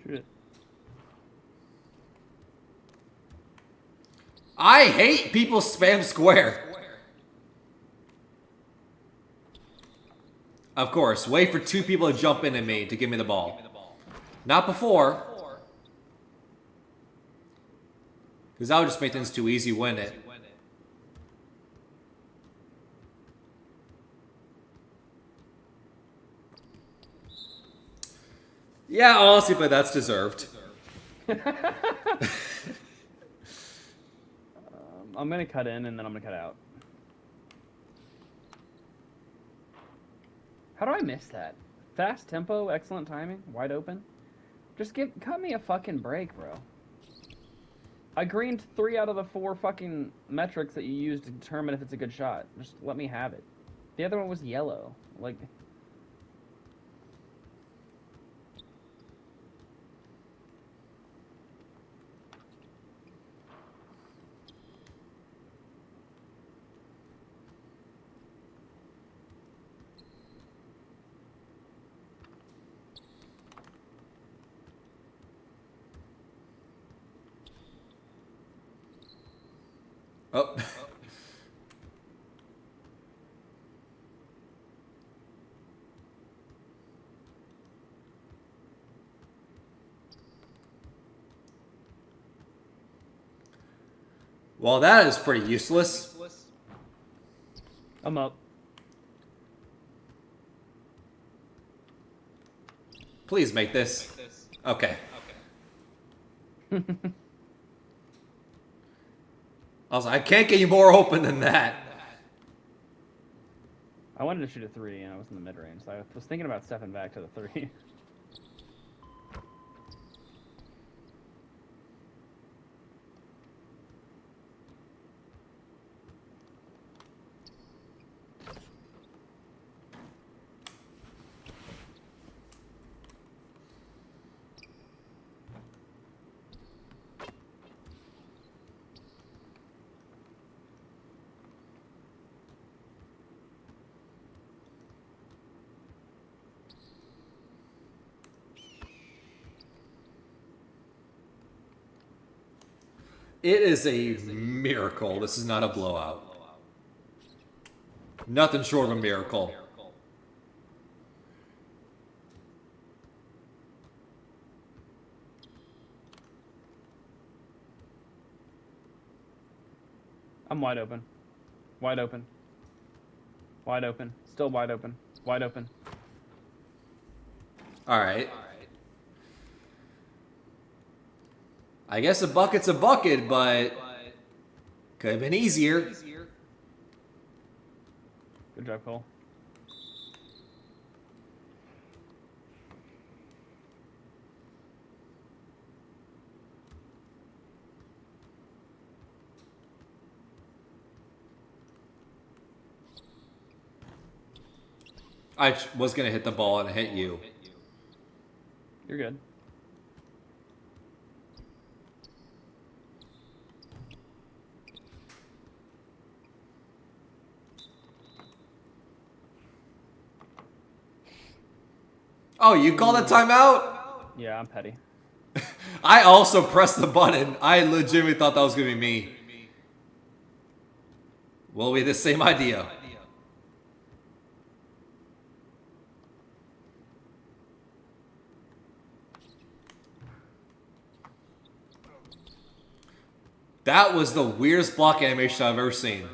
Shoot it. I hate people spam square. Of course, wait for two people to jump in at me to give me the ball. Not before. Because that would just make things too easy, win it. Yeah, honestly, but that's deserved. I'm gonna cut in and then I'm gonna cut out. How do I miss that? Fast tempo, excellent timing, wide open. Just cut me a fucking break, bro. I greened 3 out of the 4 fucking metrics that you use to determine if it's a good shot. Just let me have it. The other one was yellow. Like, Oh. Well, that is pretty useless. I'm up. Please make this. Okay. I was like, I can't get you more open than that. I wanted to shoot a 3 and I was in the mid range, so I was thinking about stepping back to the 3. It is a miracle. This is not a blowout. Nothing short of a miracle. I'm wide open. Wide open. Wide open. Still wide open. Wide open. Alright. I guess a bucket's a bucket, but could have been easier. Good job, Cole. I was gonna hit the ball and hit you. You're good. Oh, you called a timeout? Yeah, I'm petty. I also pressed the button. I legitimately thought that was gonna be me. Well, we had the same idea. That was the weirdest block animation I've ever seen.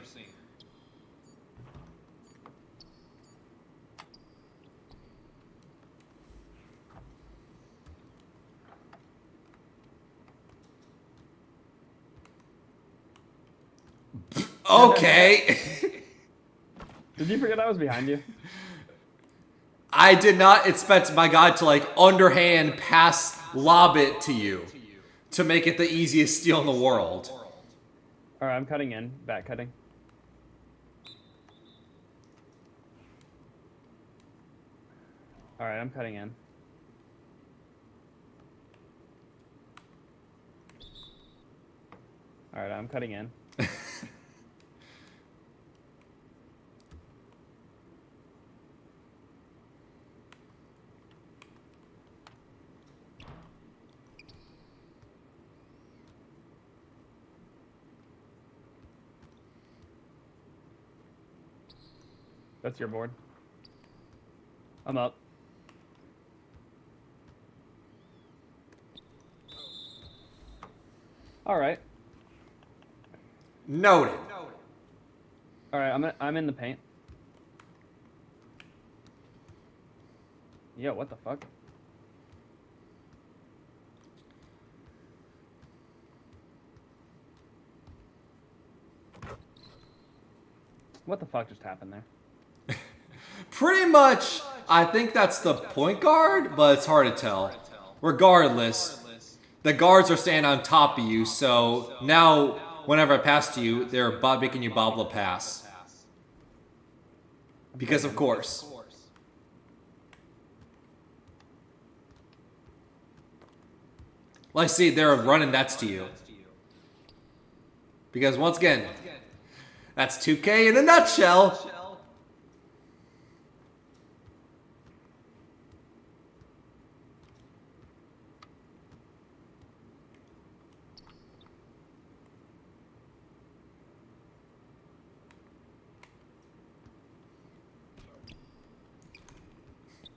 Okay. Did you forget I was behind you? I did not expect my guy to like underhand pass lob it to you to make it the easiest steal in the world. All right, I'm cutting in. Back cutting. All right, I'm cutting in. All right, I'm cutting in. That's your board. I'm up. All right. Noted. All right, I'm in the paint. Yo, what the fuck? What the fuck just happened there? Pretty much, I think that's the point guard, but it's hard to tell. Regardless, the guards are standing on top of you, so now whenever I pass to you, they're making you bobble a pass. Because of course. Well, I see they're running nets to you. Because once again, that's 2K in a nutshell.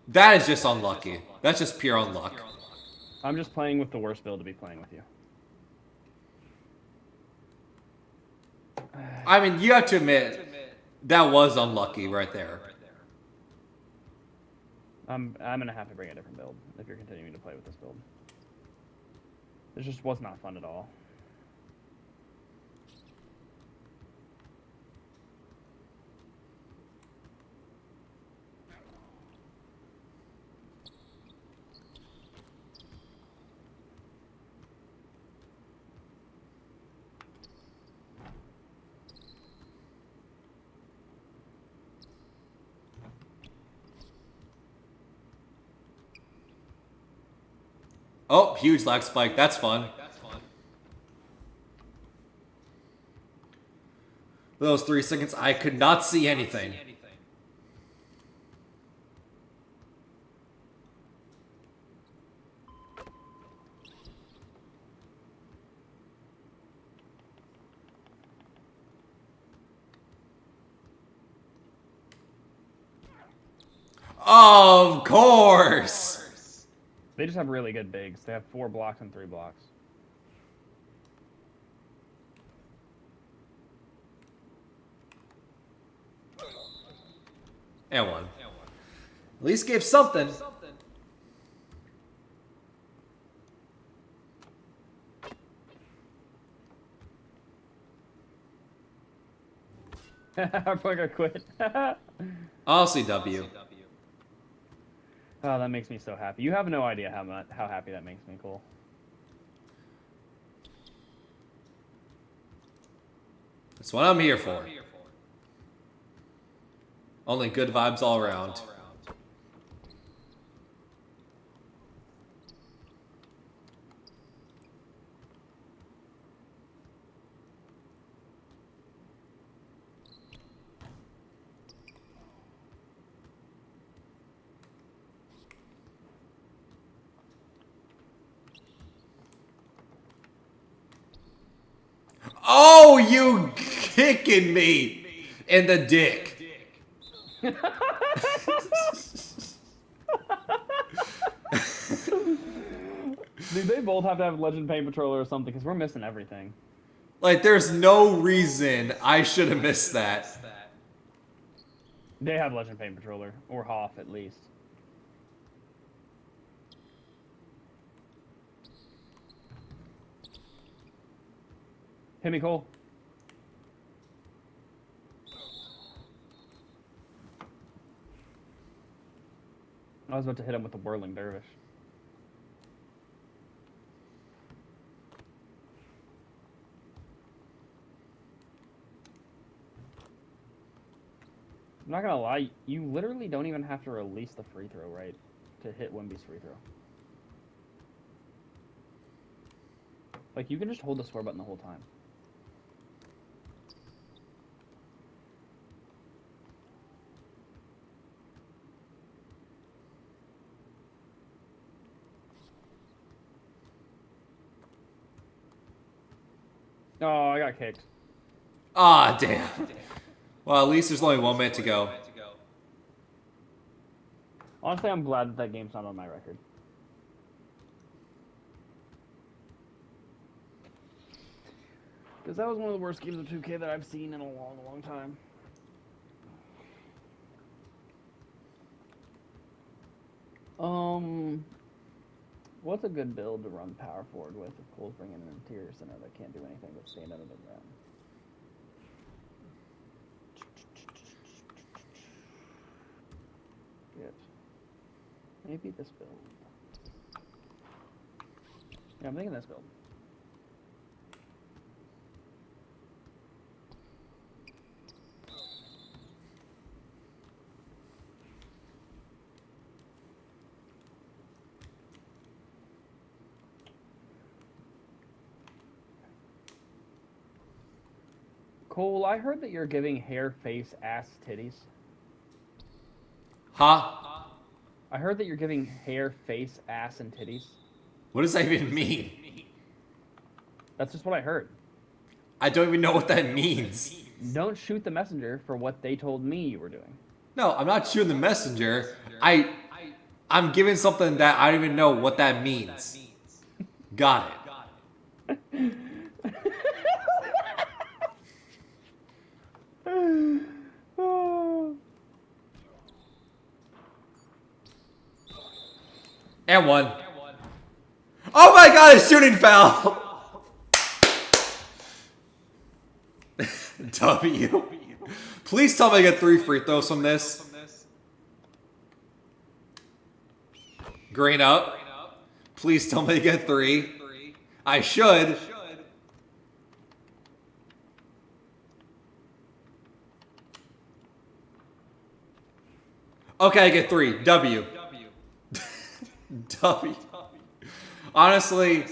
That is just unlucky. That's just pure unluck. I'm just playing with the worst build to be playing with you. I mean, you have to admit, that was unlucky right there. I'm gonna have to bring a different build if you're continuing to play with this build. This just was not fun at all. Oh, huge lag spike. That's fun. Those 3 seconds, I could not see anything. Of course. They just have really good bigs. They have 4 blocks and 3 blocks. And one. At least gave something. Our player quit. Honestly, W. Oh, that makes me so happy. You have no idea how happy that makes me, Cole. That's what I'm here for. Only good vibes all around. Oh, you kicking me in the dick. Dude, they both have to have Legend Paint Patroller or something because we're missing everything. Like, there's no reason I should have missed that. They have Legend Paint Patroller, or Hoff at least. Hit me, Cole. I was about to hit him with the Whirling Dervish. I'm not gonna lie, you literally don't even have to release the free throw, right? To hit Wemby's free throw. Like, you can just hold the square button the whole time. Oh, I got kicked. Ah, damn. Well, at least there's only 1 minute to go. Honestly, I'm glad that that game's not on my record. Because that was one of the worst games of 2K that I've seen in a long, long time. What's a good build to run power forward with if Cole's bringing an interior center that can't do anything but stand under the rim? Good. Maybe this build. Yeah, I'm thinking this build. Cole, I heard that you're giving hair, face, ass, titties. Huh? I heard that you're giving hair, face, ass, and titties. What does that even mean? That's just what I heard. I don't even know what that means. Don't shoot the messenger for what they told me you were doing. No, I'm not shooting the messenger. I'm giving something that I don't even know what that means. Got it. And one. Oh my god, a shooting foul! W. Please tell me I get 3 free throws from this. Green up. Please tell me I get 3. I should. Okay, I get 3. W. W. Honestly,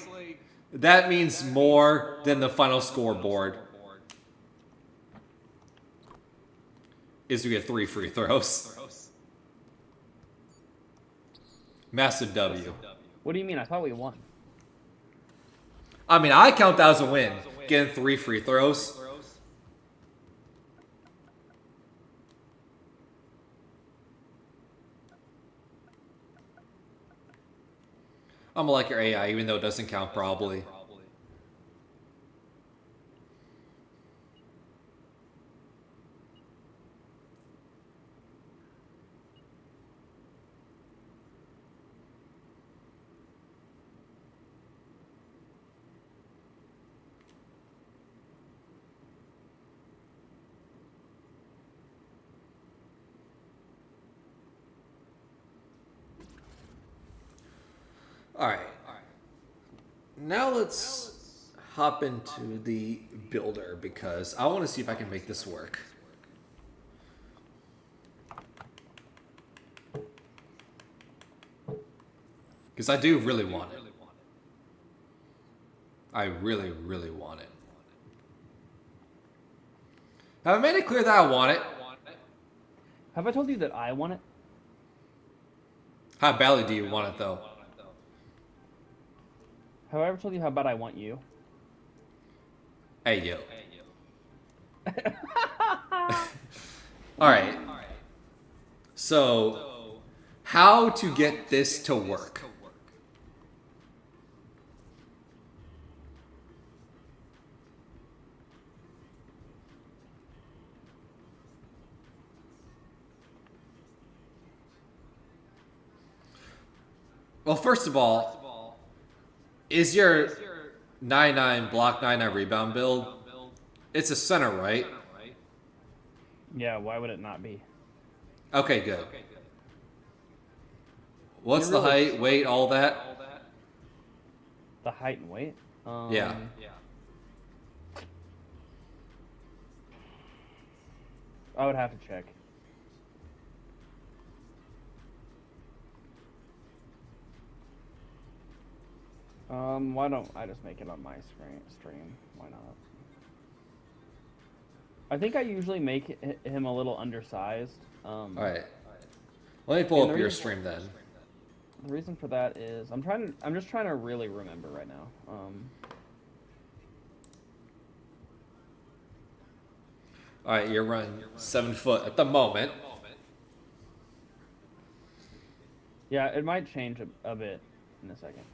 that means more than the final scoreboard. Is we get 3 free throws. Massive W. What do you mean? I thought we won. I mean, I count that as a win. Getting 3 free throws. I'm gonna like your AI, even though it doesn't count probably. Alright. Now let's hop into the builder because I want to see if I can make this work. Because I do really want it. I really, really want it. Have I made it clear that I want it? Have I told you that I want it? How badly do you want it, though? Have I ever told you how bad I want you? Hey yo. All right. So, how to get this to work? Well, first of all, is your 99 block 99 rebound build? It's a center, right? Yeah, why would it not be? Okay, good. You're What's the really height, weight, all that? the height and weight. Yeah. I would have to check. Why don't I just make it on my stream? Why not? I think I usually make him a little undersized. All right. Let me pull And up the your reason- stream then. The reason for that is I'm just trying to really remember right now. All right, you're running 7 foot at the moment. Yeah, it might change a bit in a second.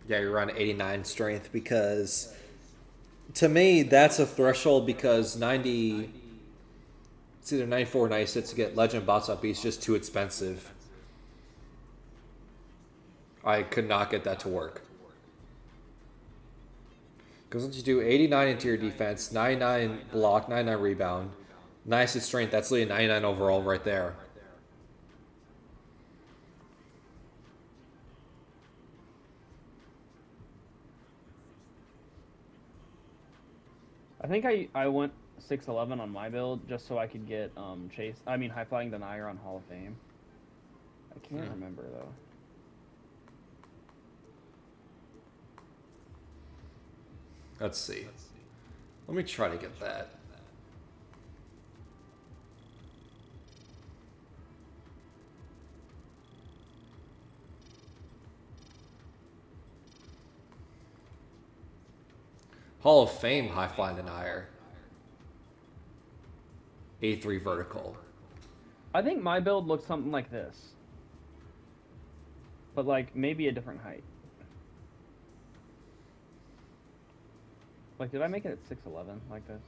Yeah, you're around 89 strength because to me that's a threshold because 90 it's either 94 or 96 to get legend bots up is just too expensive. I could not get that to work. Because once you do 89 interior defense, 99 block, 99 rebound, 96 strength, that's literally 99 overall right there. I think I went 6'11" on my build just so I could get high flying denier on Hall of Fame. I can't remember though. Let's see. Let me try to get that. Hall of Fame high flying denier. A3 vertical. I think my build looks something like this. But like maybe a different height. Like did I make it at 6'11" like this?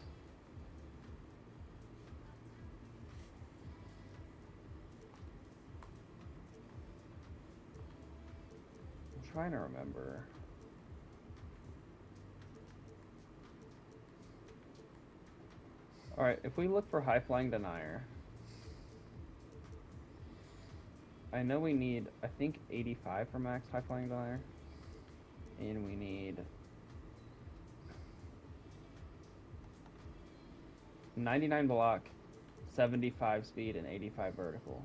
I'm trying to remember. Alright, if we look for high flying denier, I know we need, I think, 85 for max high flying denier. And we need 99 block, 75 speed, and 85 vertical.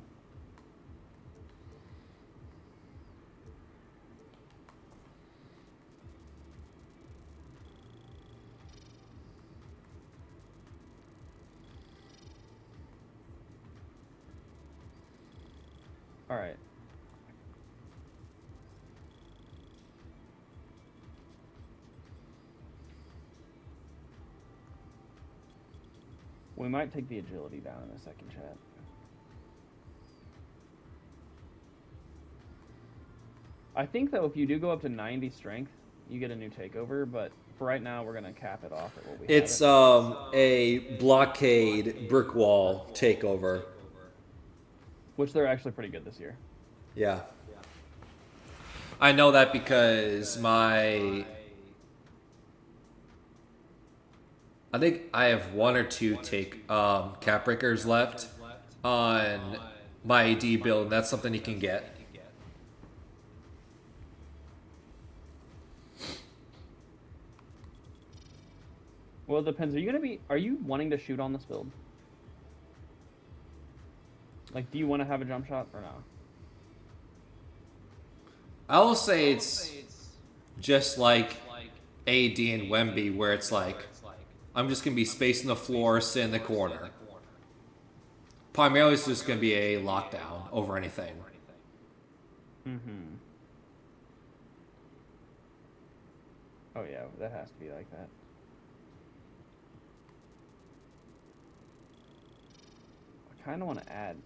Alright. We might take the agility down in a second, chat. I think, though, if you do go up to 90 strength, you get a new takeover, but for right now, we're going to cap it off at what we have. It's a blockade brick wall takeover. Which they're actually pretty good this year. Yeah. I know that because I think I have 1 or 2 cap breakers left on my AD build, and that's something you can get. Well, it depends. Are you wanting to shoot on this build? Like, do you want to have a jump shot or no? I will say it's just like AD and Wemby, where it's like I'm just gonna be spacing the floor, sit in the corner. Primarily, it's just gonna be a lockdown over anything. Mm-hmm. Oh yeah, that has to be like that. I kind of want to add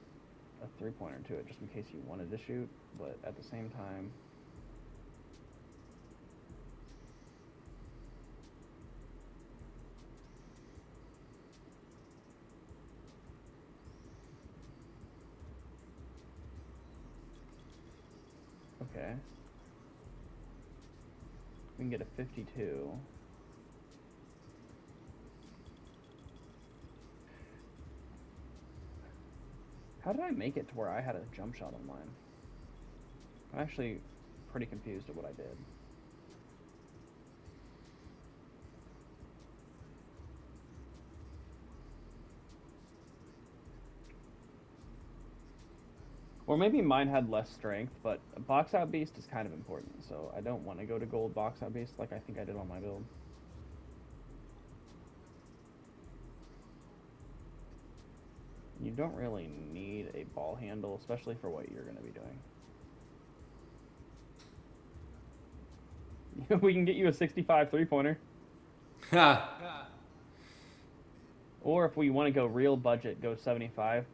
a three-pointer to it just in case you wanted to shoot, but at the same time, okay. We can get a 52. How did I make it to where I had a jump shot on mine? I'm actually pretty confused at what I did. Or maybe mine had less strength, but box out beast is kind of important, so I don't want to go to gold box out beast like I think I did on my build. You don't really need a ball handle, especially for what you're going to be doing. We can get you a 65 three-pointer. Or if we want to go real budget, go 75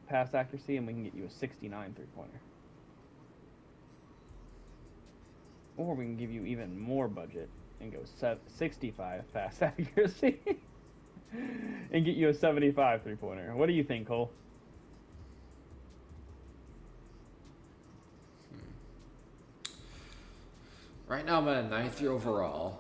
pass accuracy, and we can get you a 69 three-pointer. Or we can give you even more budget and go 65 pass accuracy and get you a 75 three-pointer. What do you think, Cole? Right now, I'm at a 93 overall.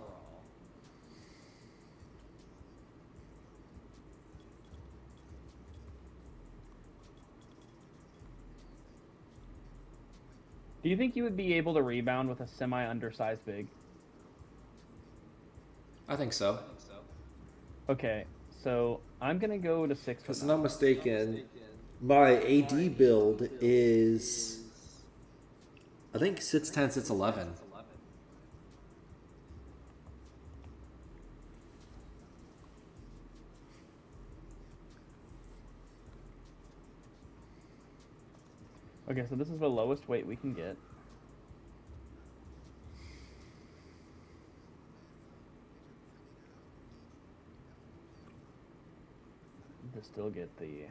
Do you think you would be able to rebound with a semi-undersized big? I think so. Okay, so I'm going to go to 6 If I'm not mistaken, my AD build is, I think 6'10", 6'11". Okay, so this is the lowest weight we can get. To still get the...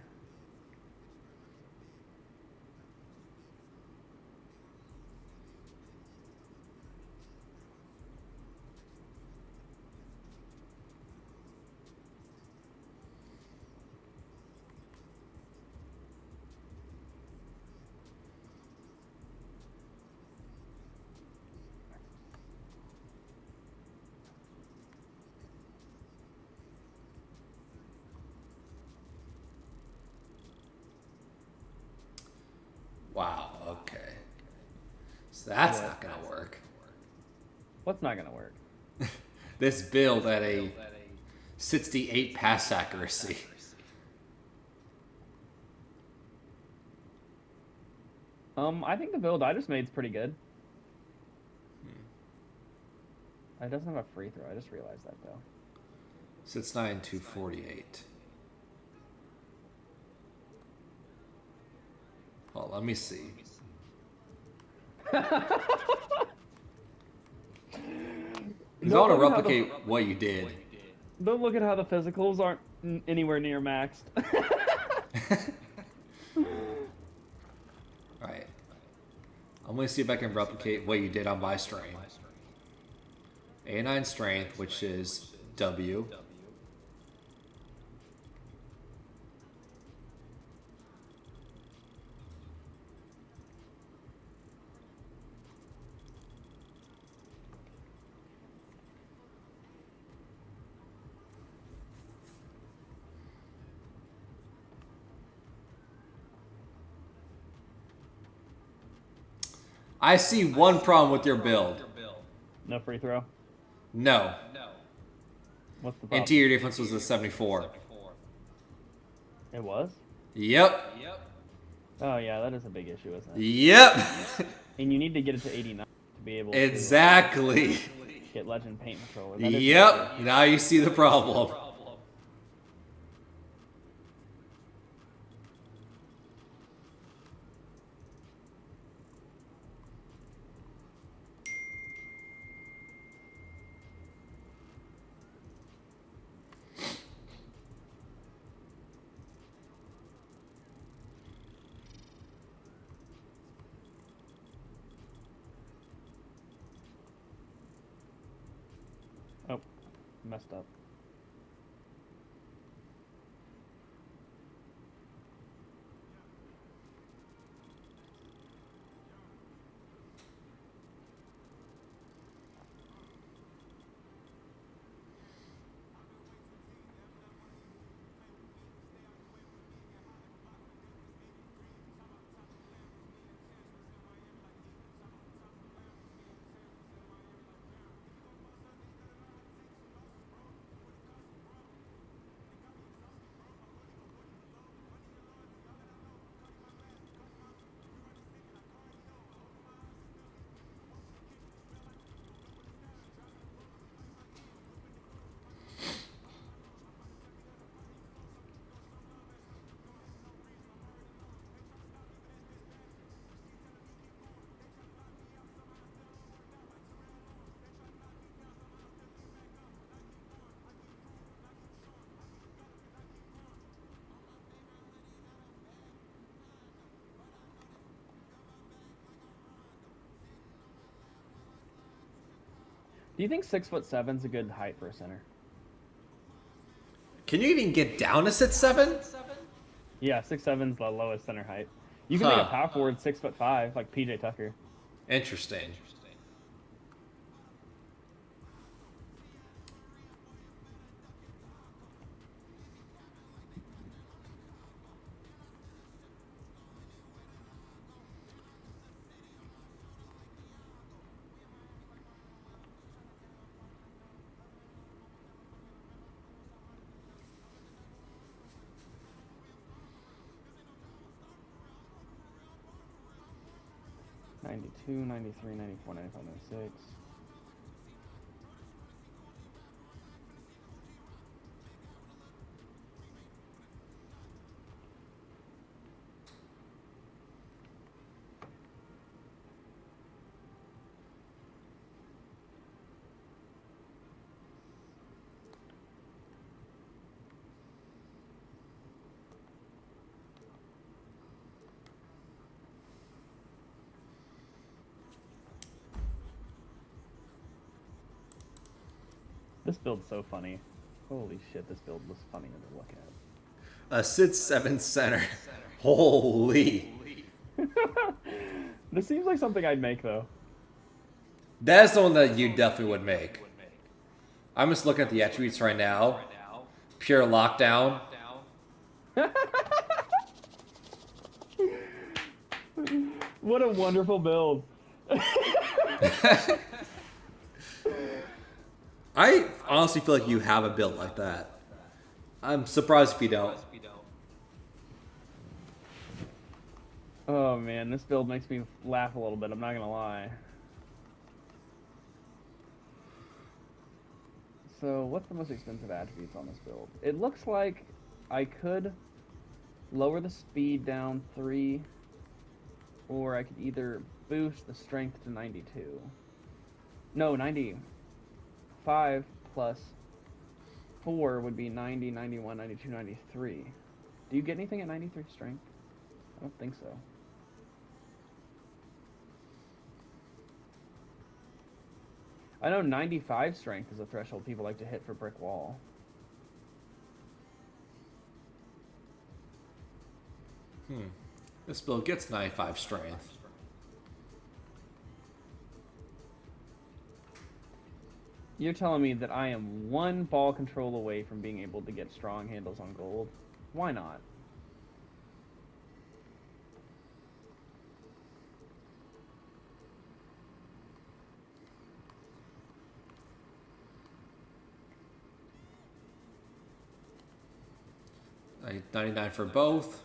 Wow, okay. So that's What? not going to work. What's not going to work? This build at a 68 pass accuracy. I think the build I just made is pretty good. It doesn't have a free throw. I just realized that, though. 6'9", 248. Well, let me see. Because I want to replicate what you did. Don't look at how the physicals aren't anywhere near maxed. Alright. I'm going to see if I can replicate what you did on my strength. A9 strength, which is W. I see one problem with your build. No free throw. No. What's the problem? Interior defense was a 74. It was? Yep. Oh yeah, that is a big issue, isn't it? Yep. And you need to get it to 89 to be able Exactly. to get Legend Paint Controller. That is an Yep. issue. Now you see the problem. Oh, messed up. Do you think 6'7" a good height for a center? Can you even get down to 6'7"? Yeah, 6'7" the lowest center height. You can make a Huh. power forward 6'5", like PJ Tucker. Interesting. '92, '93, '94, '95, '96. This build's so funny. Holy shit, this build was funny to look at. A 6'7" center. Holy. This seems like something I'd make, though. That's the one that you definitely would make. I'm just looking at the attributes right now. Pure lockdown. What a wonderful build. I honestly feel like you have a build like that. I'm surprised if you don't. Oh man, this build makes me laugh a little bit, I'm not gonna lie. So, what's the most expensive attributes on this build? It looks like I could lower the speed down 3, or I could either boost the strength to 92. No, 95 plus 4 would be 90, 91, 92, 93. Do you get anything at 93 strength? I don't think so. I know 95 strength is a threshold people like to hit for brick wall. This build gets 95 strength. You're telling me that I am one ball control away from being able to get strong handles on gold? Why not? $99 for both.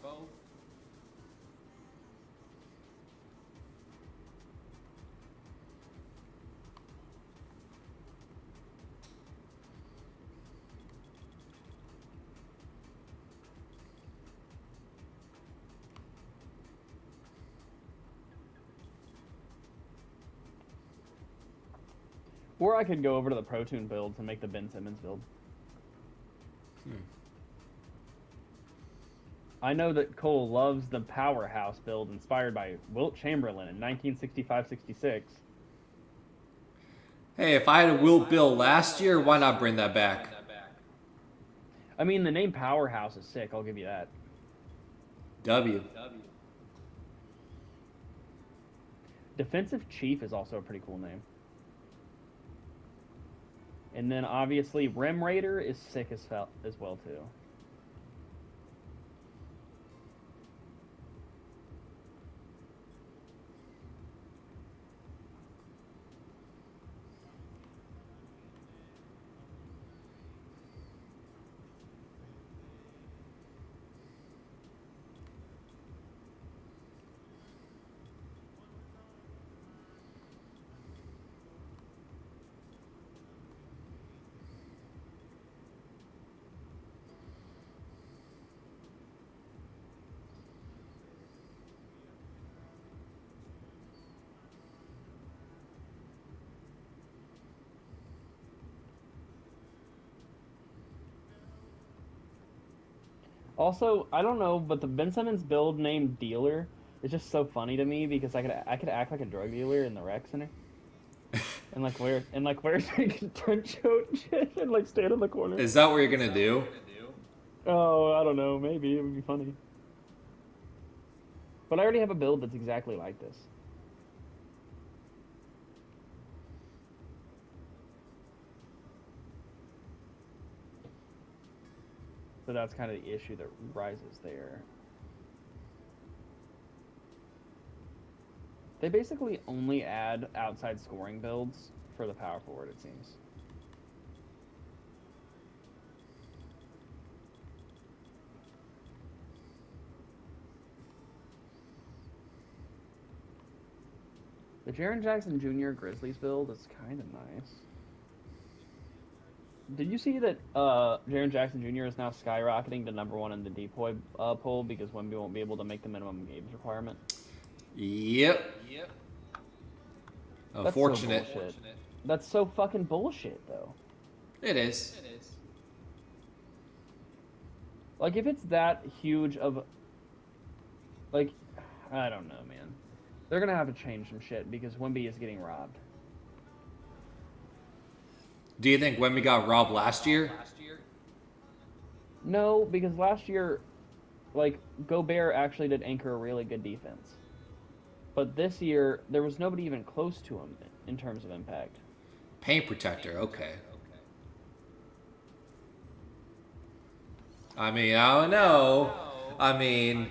Or I could go over to the ProToon builds and make the Ben Simmons build. I know that Cole loves the Powerhouse build inspired by Wilt Chamberlain in 1965-66. Hey, if I had a Wilt Bill last year, why not bring that back? I mean, the name Powerhouse is sick, I'll give you that. W. Defensive Chief is also a pretty cool name. And then obviously Rim Raider is sick as well too. Also, I don't know, but the Ben Simmons build named Dealer is just so funny to me because I could act like a drug dealer in the rec center. And wear trench coat and shit and like stand in the corner. Is that what you're gonna do? Oh, I don't know, maybe it would be funny. But I already have a build that's exactly like this. So that's kind of the issue that rises there. They basically only add outside scoring builds for the power forward, it seems. The Jaren Jackson Jr. Grizzlies build is kind of nice. Did you see that Jaren Jackson Jr. is now skyrocketing to #1 in the depoy poll because Wemby won't be able to make the minimum games requirement? Yep. Unfortunate. That's so bullshit. That's so fucking bullshit, though. It is. Like, if it's that huge of... Like, I don't know, man. They're gonna have to change some shit because Wemby is getting robbed. Do you think Wemby got robbed last year? No, because last year, like, Gobert actually did anchor a really good defense. But this year, there was nobody even close to him in terms of impact. Paint protector, okay. I mean, I don't know. I mean,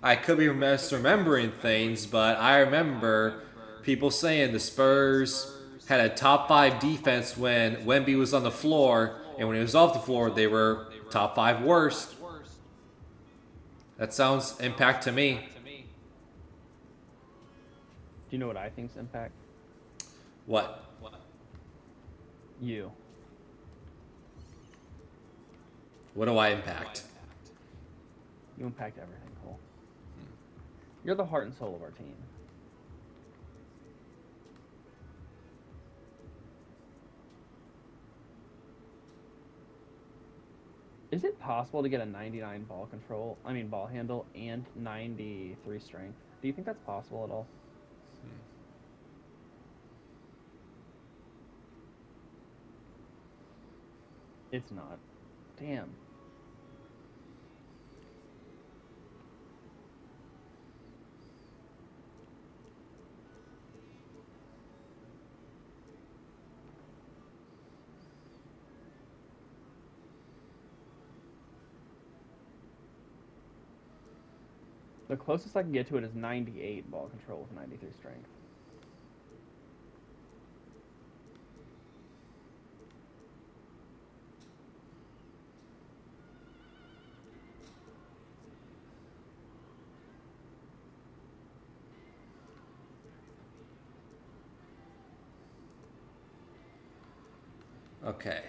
I could be misremembering things, but I remember people saying the Spurs had a top 5 defense when Wemby was on the floor, and when he was off the floor, they were top 5 worst. That sounds impact to me. Do you know what I think's impact? What? You. What do I impact? You impact everything, Cole. You're the heart and soul of our team. Is it possible to get a 99 ball handle and 93 strength? Do you think that's possible at all? It's not. Damn. The closest I can get to it is 98 ball control with 93 strength. Okay.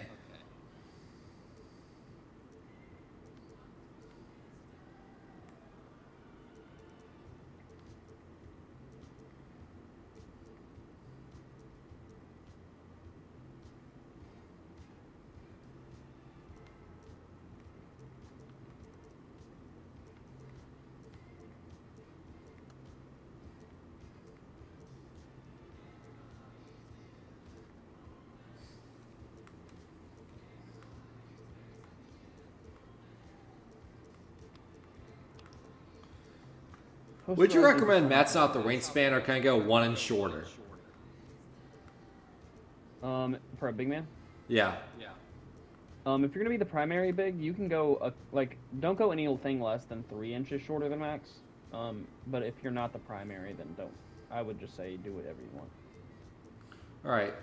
Would you recommend maxing out the range span, or can I go 1 inch shorter? For a big man? Yeah. If you're gonna be the primary big, you can go don't go anything less than 3 inches shorter than max. But if you're not the primary, then don't. I would just say do whatever you want. All right.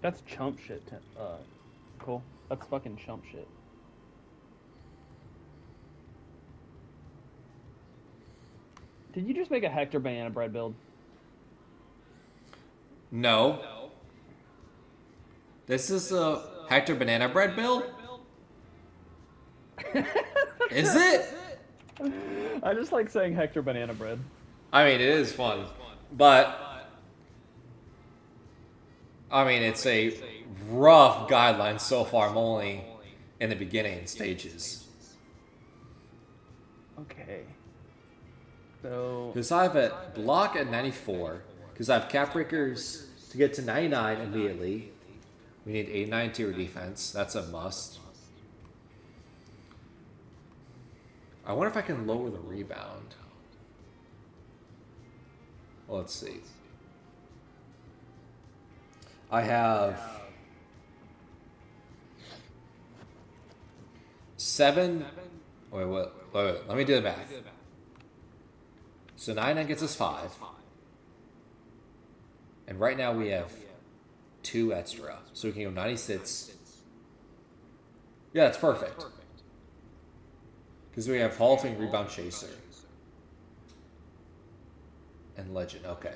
That's chump shit, Cole. That's fucking chump shit. Did you just make a Hector Banana Bread build? No. This is a Hector Banana Bread build? Is it? I just like saying Hector Banana Bread. I mean, it is fun. But, I mean, it's a rough guideline so far. I'm only in the beginning stages. Okay. So... Because I have a block at 94. Because I have cap breakers to get to 99 immediately. We need 89 tier defense. That's a must. I wonder if I can lower the rebound. Well, let's see. I have 7. Wait. Let me do the math. So 99 gets us 5. And right now we have 2 extra. So we can go 96. Yeah, it's perfect. Because we have Hall of Fame Rebound Chaser. And Legend, okay.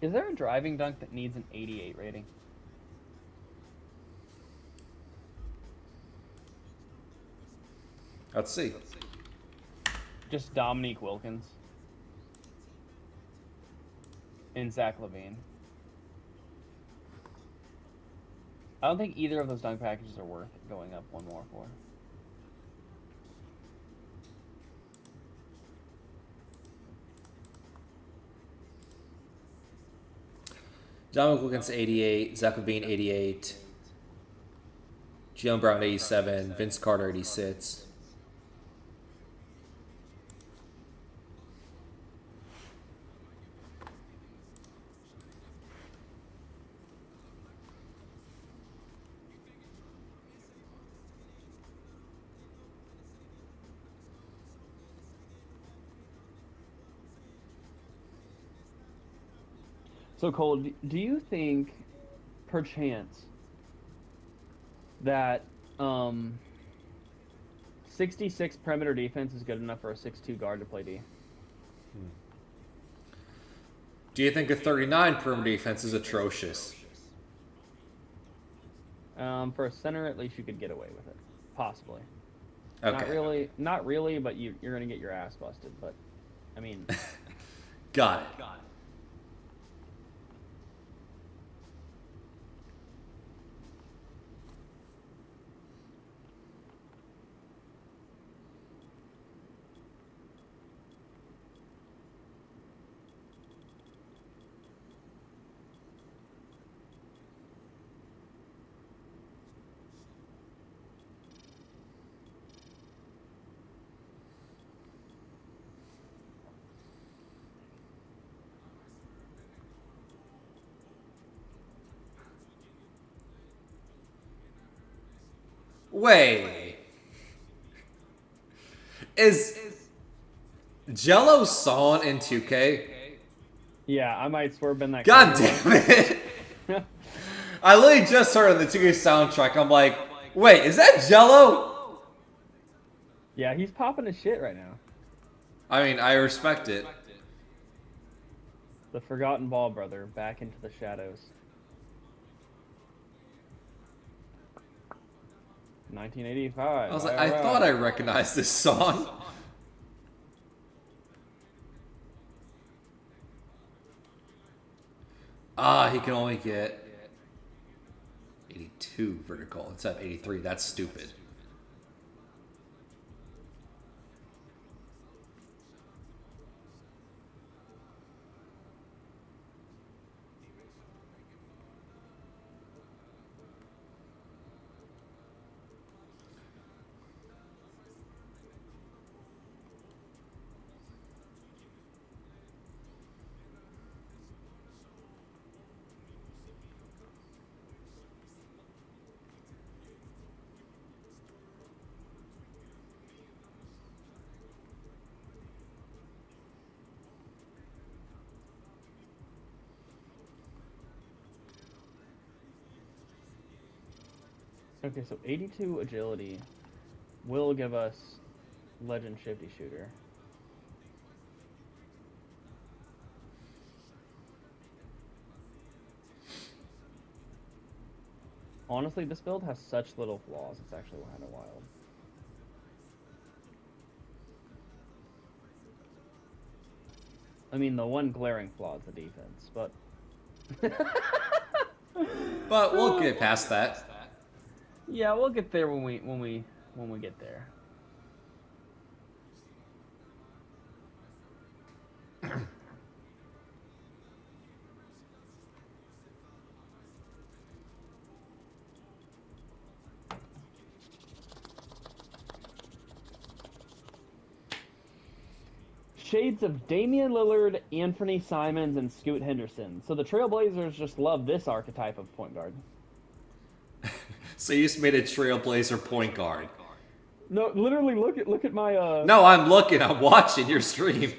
Is there a driving dunk that needs an 88 rating? Let's see. Just Dominique Wilkins. And Zach LaVine. I don't think either of those dunk packages are worth going up one more for. Dominic Wilkins 88, Zach LaVine 88, Jalen Brown 87, Vince Carter 86. So, Cole, do you think, perchance, that 66 perimeter defense is good enough for a 6'2 guard to play D? Do you think a 39 perimeter defense is atrocious? For a center, at least you could get away with it. Possibly. Okay. Not really, but you're going to get your ass busted. But, I mean... Got it. Wait. Is Jello Son in 2K? Yeah, I might swerve in that. God corner. damn it. I literally just heard the 2K soundtrack. I'm like, wait, is that Jello? Yeah, he's popping his shit right now. I mean, I respect it. The Forgotten Ball brother back into the shadows. 1985. I was like, I thought I recognized this song. Ah, he can only get 82 vertical instead of 83. That's stupid. Okay, so 82 agility will give us Legend Shifty Shooter. Honestly, this build has such little flaws, it's actually kind of wild. I mean, the one glaring flaw is the defense, but... But we'll get past that. Yeah, we'll get there when we get there. Shades of Damian Lillard, Anthony Simons, and Scoot Henderson. So the Trailblazers just love this archetype of point guard. So you just made a Trailblazer point guard. No, literally look at my No, I'm looking. I'm watching your stream.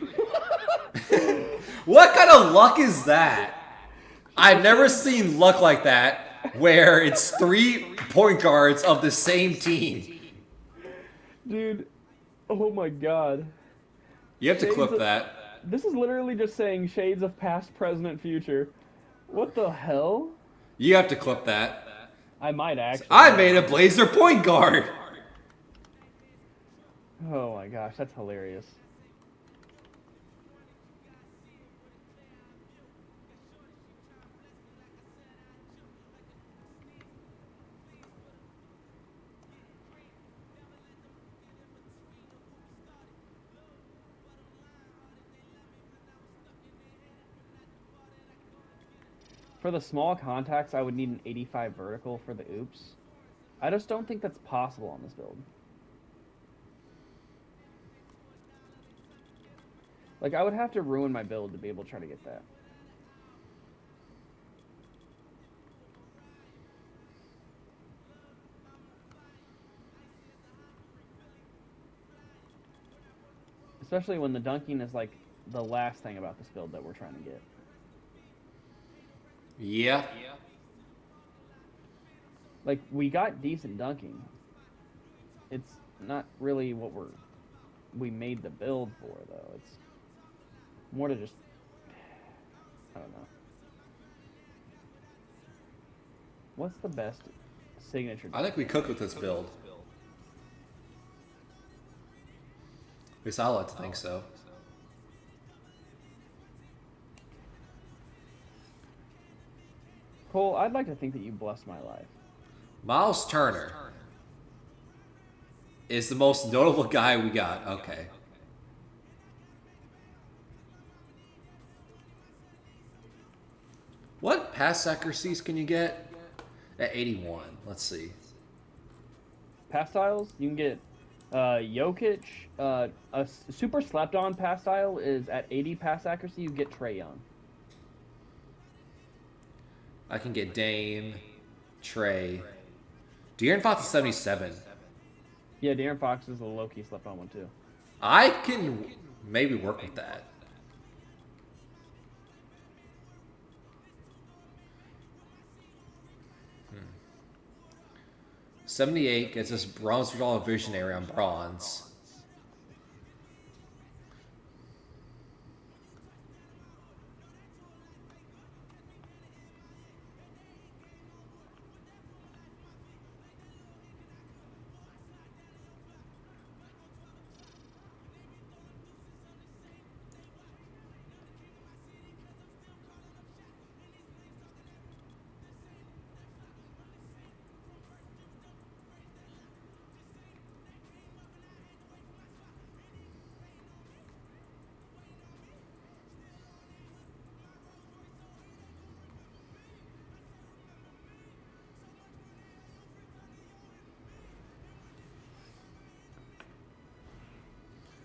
What kind of luck is that? I've never seen luck like that where it's 3 point guards of the same team. Dude, oh my god. You have to Shades clip of- that. This is literally just saying shades of past, present, future. What the hell? You have to clip that. I might actually. I made a Blazer point guard. Oh my gosh, that's hilarious. For the small contacts, I would need an 85 vertical for the oops. I just don't think that's possible on this build. Like, I would have to ruin my build to be able to try to get that. Especially when the dunking is, like, the last thing about this build that we're trying to get. Yeah. Like, we got decent dunking. It's not really what we made the build for, though. It's more to just, I don't know. What's the best signature? I think we cook with this build. At least I like to think so. Cole, I'd like to think that you blessed my life. Miles Turner is the most notable guy we got. Okay. What pass accuracies can you get? At 81. Let's see. Pass styles, you can get Jokic. A super slept on pass style is at 80 pass accuracy, you get Trae Young. I can get Dame, Trey. De'Aaron Fox is 77. Yeah, De'Aaron Fox is a low-key slept on one too. I can maybe work with that. Hmm. 78 gets us bronze for all visionary on bronze.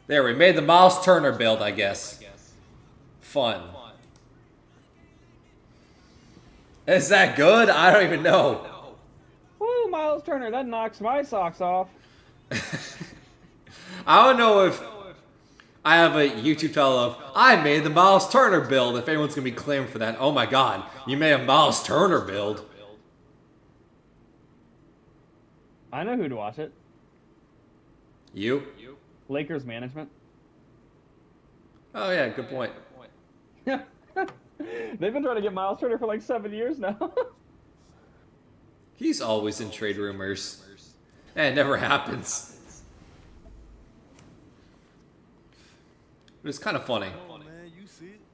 There, we made the Miles Turner build, I guess. Fun. Is that good? I don't even know. Woo, Miles Turner, that knocks my socks off. I don't know if I have a YouTube title of I made the Miles Turner build. If anyone's gonna be claiming for that, oh my god, you made a Miles Turner build. I know who'd watch it. You? Lakers management. Oh yeah, good point. They've been trying to get Miles Turner for like 7 years now. He's always in trade rumors. And it never happens. But it's kind of funny.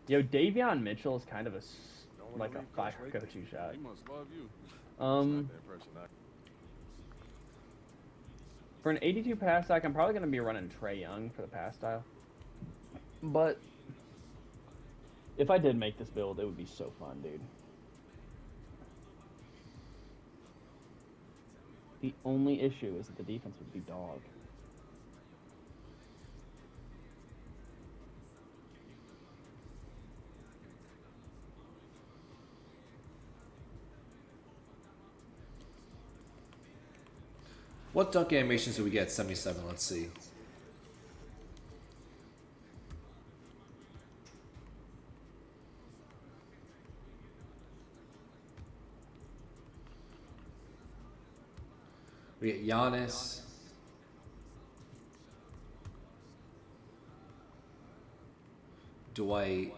Yo, Davion Mitchell is kind of like a fire go-to shot. For an 82 pass stack, I'm probably going to be running Trae Young for the pass style. But if I did make this build, it would be so fun, dude. The only issue is that the defense would be dog. What dunk animations do we get at 77? Let's see. We get Giannis. Dwight.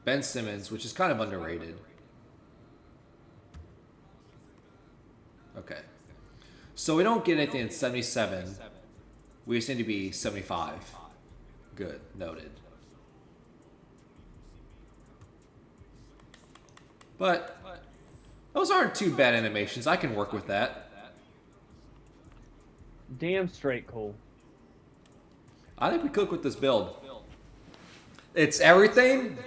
Ben Simmons, which is kind of underrated. Okay. So we don't get anything at 77. We just need to be 75. Good. Noted. But those aren't too bad animations. I can work with that. Damn straight, Cole. I think we cook with this build. It's everything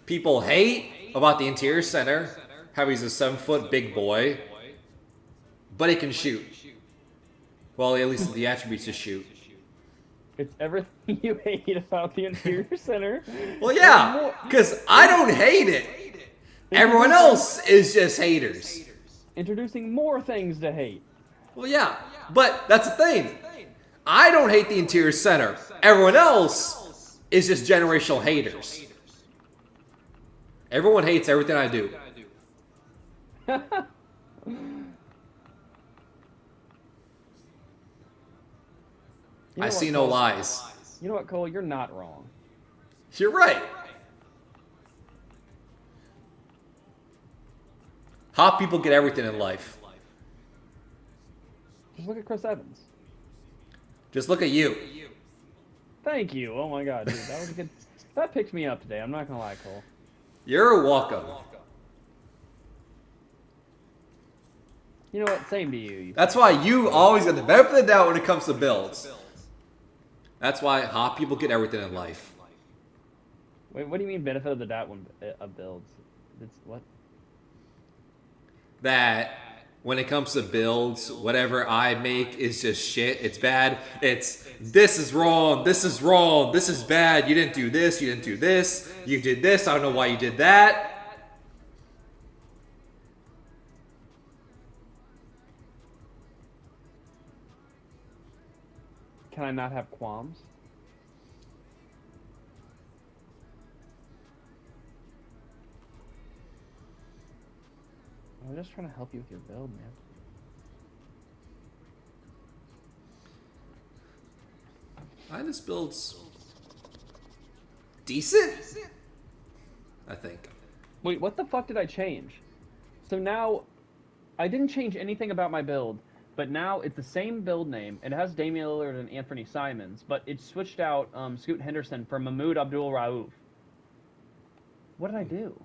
people hate about the interior center. How he's a 7-foot big boy. But he can shoot. Well, at least the attributes to shoot. It's everything you hate about the interior center. Well, yeah, because I don't hate it. Everyone else is just haters. Introducing more things to hate. Well, yeah, but that's the thing. I don't hate the interior center. Everyone else is just generational haters. Everyone hates everything I do. I see no lies. You know what, Cole? You're not wrong. You're right. Hot people get everything in life. Just look at Chris Evans. Just look at you. Thank you. Oh my god, dude. That was a good... That picked me up today. I'm not gonna lie, Cole. You're welcome. You know what? Same to you. That's why you always get the benefit of the doubt when it comes to builds. That's why hot people get everything in life. Wait, what do you mean benefit of the doubt when builds? It's what? That when it comes to builds, whatever I make is just shit. It's bad. It's this is wrong. This is wrong. This is bad. You didn't do this. You didn't do this. You did this. I don't know why you did that. can I not have qualms? I'm just trying to help you with your build, man. This build's decent, I think. Wait, what the fuck did I change? So now, I didn't change anything about my build, but now it's the same build name. It has Damian Lillard and Anthony Simons, but it switched out Scoot Henderson for Mahmoud Abdul Rauf. What did I do?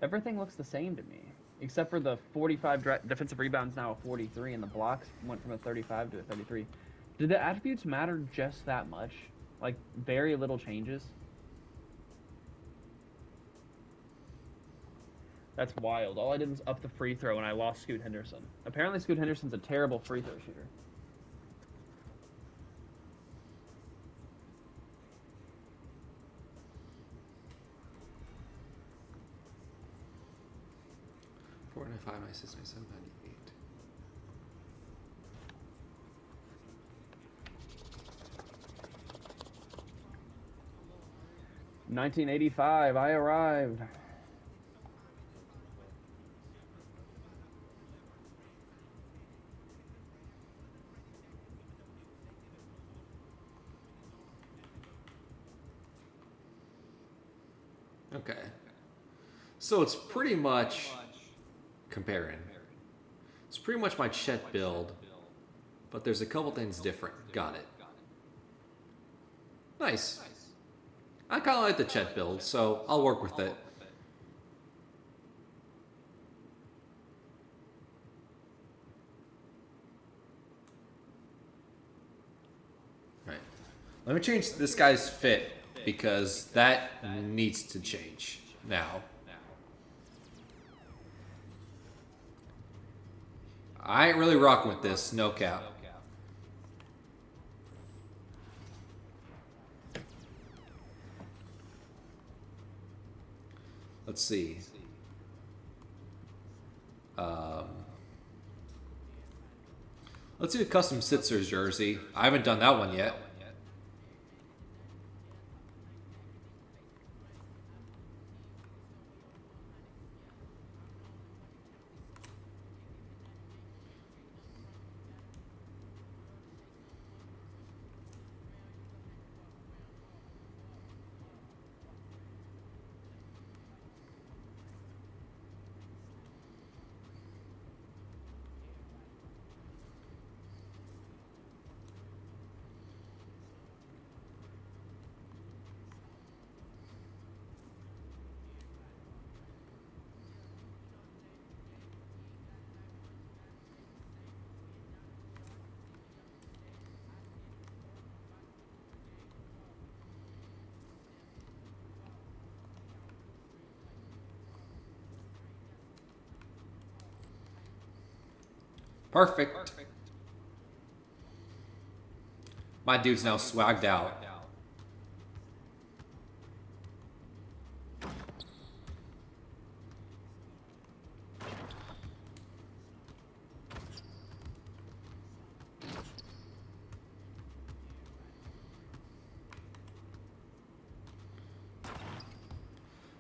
Everything looks the same to me, except for the 45 defensive rebounds now a 43, and the blocks went from a 35 to a 33. Did the attributes matter just that much? Like, very little changes? That's wild. All I did was up the free throw, and I lost Scoot Henderson. Apparently, Scoot Henderson's a terrible free throw shooter. Four and five, 96, 97, 98. $1985, I arrived. Okay. So it's pretty much comparing. It's pretty much my Chet build, but there's a couple things different. Got it. Nice. I kind of like the Chet build, so I'll work with it. Right. Let me change this guy's fit because that needs to change now. I ain't really rocking with this, no cap. Let's see. Let's do a custom Sitzers jersey. I haven't done that one yet. Perfect. My dude's now swagged out.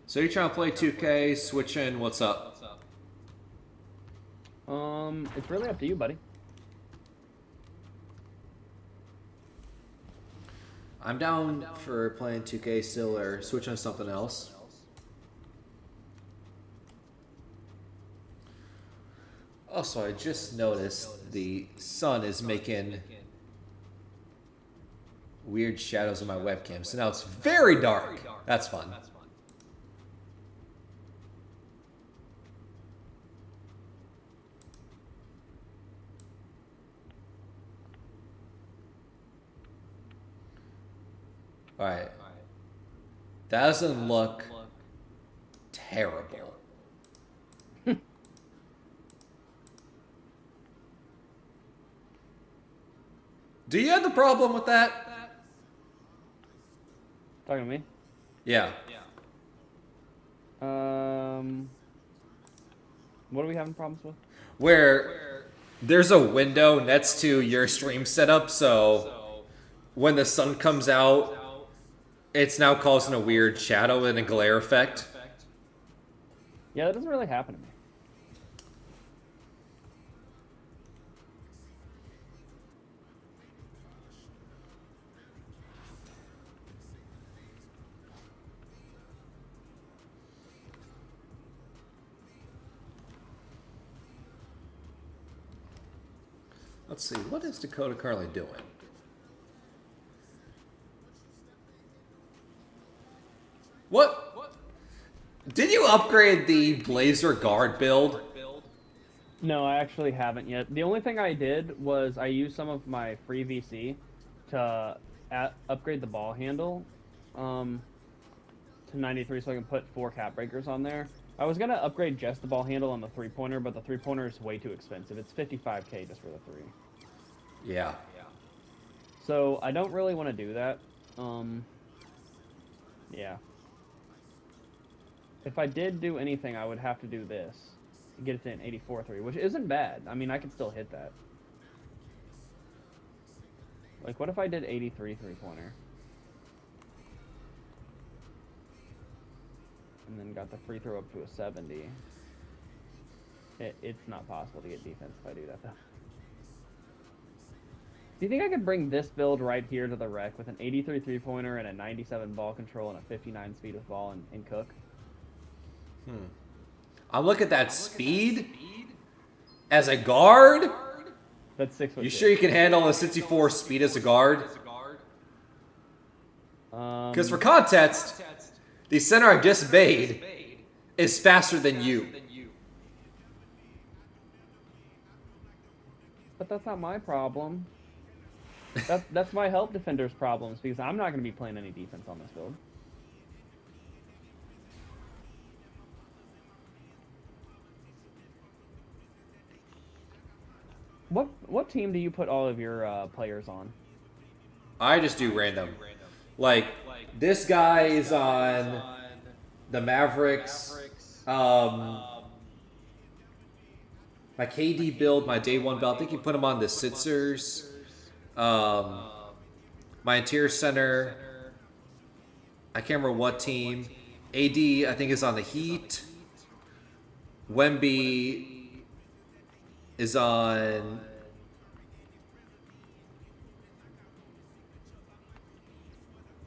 So you're trying to play 2K, switch in, what's up? It's really up to you, buddy. I'm down for playing 2K still or switching to something else. Also, I just noticed the sun is making weird shadows on my webcam, so now it's very dark. That's fun. Alright. That doesn't look terrible. Do you have the problem with that? Talking to me? Yeah. What are we having problems with? Where there's a window next to your stream setup, so when the sun comes out, it's now causing a weird shadow and a glare effect. Yeah, that doesn't really happen to me. Let's see, what is Dakota currently doing? What? Did you upgrade the Blazer Guard build? No, I actually haven't yet. The only thing I did was I used some of my free VC to upgrade the ball handle to 93 so I can put 4 cap breakers on there. I was going to upgrade just the ball handle on the 3-pointer, but the 3-pointer is way too expensive. It's 55k just for the 3. Yeah. So I don't really want to do that. Yeah. If I did do anything, I would have to do this. Get it to an 84-3, which isn't bad. I mean, I could still hit that. Like, what if I did 83 3-pointer? And then got the free throw up to a 70. It's not possible to get defense if I do that, though. Do you think I could bring this build right here to the rec with an 83 3-pointer and a 97 ball control and a 59 speed with ball and cook? I'm looking at that speed as a guard. That's 6 foot. You sure you can handle a 64 speed as a guard? Because for context, the center I just made is faster than you. But that's not my problem. That's my help defender's problems because I'm not going to be playing any defense on this build. What team do you put all of your players on? I just do random. Like, this guy is on the Mavericks. My KD build, my day 1 build, I think you put him on the Sixers. My interior center, I can't remember what team. AD, I think, is on the Heat. Wemby is on...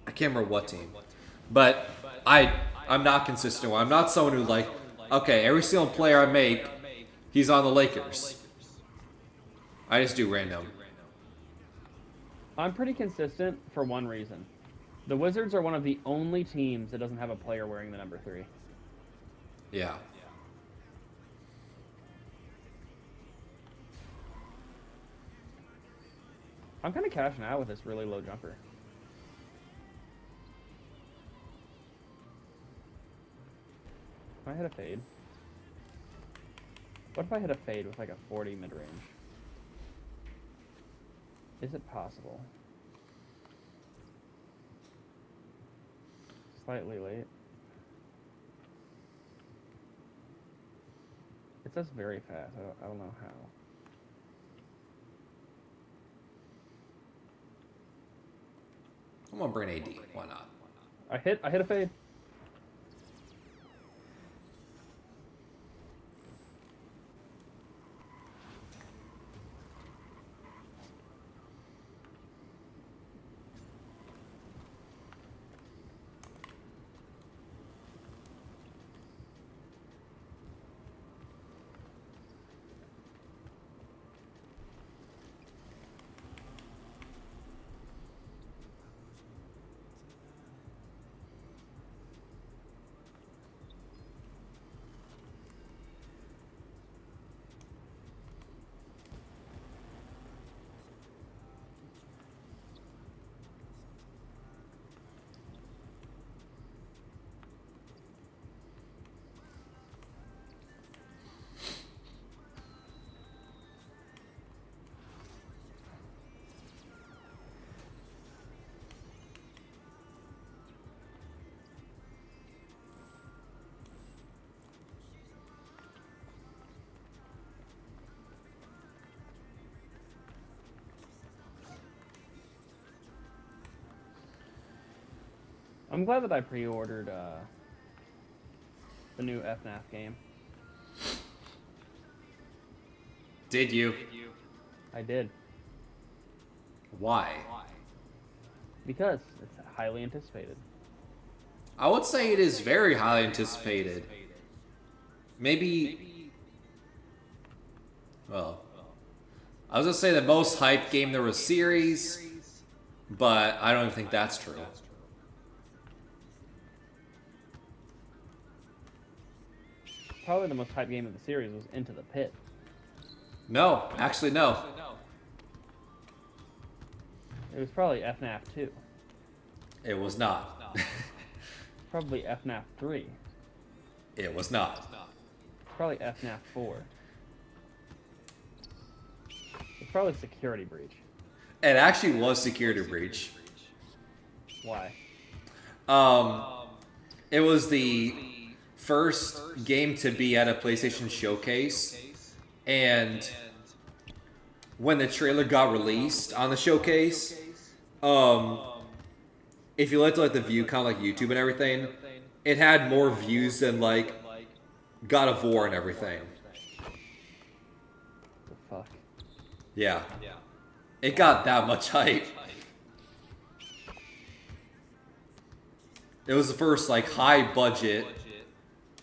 I can't remember what team. But I'm not consistent. I'm not someone who, like, okay, every single player I make, he's on the Lakers. I just do random. I'm pretty consistent for one reason. The Wizards are one of the only teams that doesn't have a player wearing the number 3. Yeah. I'm kind of cashing out with this really low jumper. If I hit a fade. What if I hit a fade with like a 40 mid-range? Is it possible? Slightly late. It says very fast. I don't know how. I'm gonna bring AD. Why not? I hit a fade. I'm glad that I pre-ordered the new FNAF game. Did you? I did. Why? Because it's highly anticipated. I would say it is very highly anticipated. Maybe. Well, I was gonna say the most hyped game there was series, but I don't even think that's true. Probably the most hyped game of the series was Into the Pit. No, actually, no. It was probably FNAF 2. It was not. Probably FNAF 3. It was not. Probably FNAF 4. It's probably Security Breach. It actually was Security Breach. Why? It was the first game to be at a PlayStation Showcase, and when the trailer got released on the showcase, if you looked at like the view count, like YouTube and everything, it had more views than like God of War and everything. The fuck? Yeah, it got that much hype. It was the first like high budget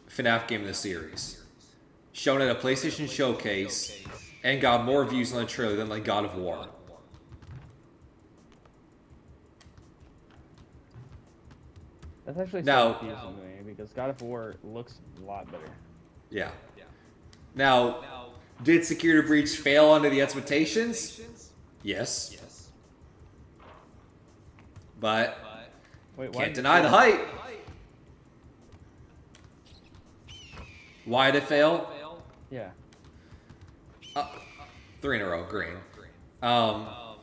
FNAF game in the series, shown at a PlayStation Showcase, and got more views on the trailer than like God of War. That's actually so Now- confusing to me because God of War looks a lot better. Yeah. Now, did Security Breach fail under the expectations? Yes. But Wait, why can't did deny you- the hype. Why did it fail? Yeah. 3 in a row, green. A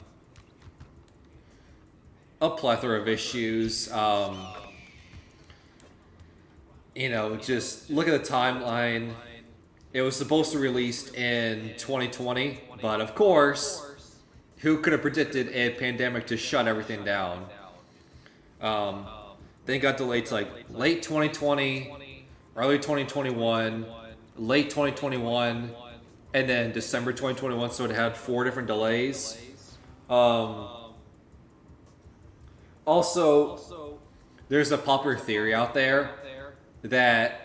plethora of issues. Just look at the timeline. It was supposed to release in 2020, but of course, who could have predicted a pandemic to shut everything down? Then it got delayed to like late 2020, early 2021, late 2021, and then December 2021. So it had 4 different delays. Also, there's a popular theory out there that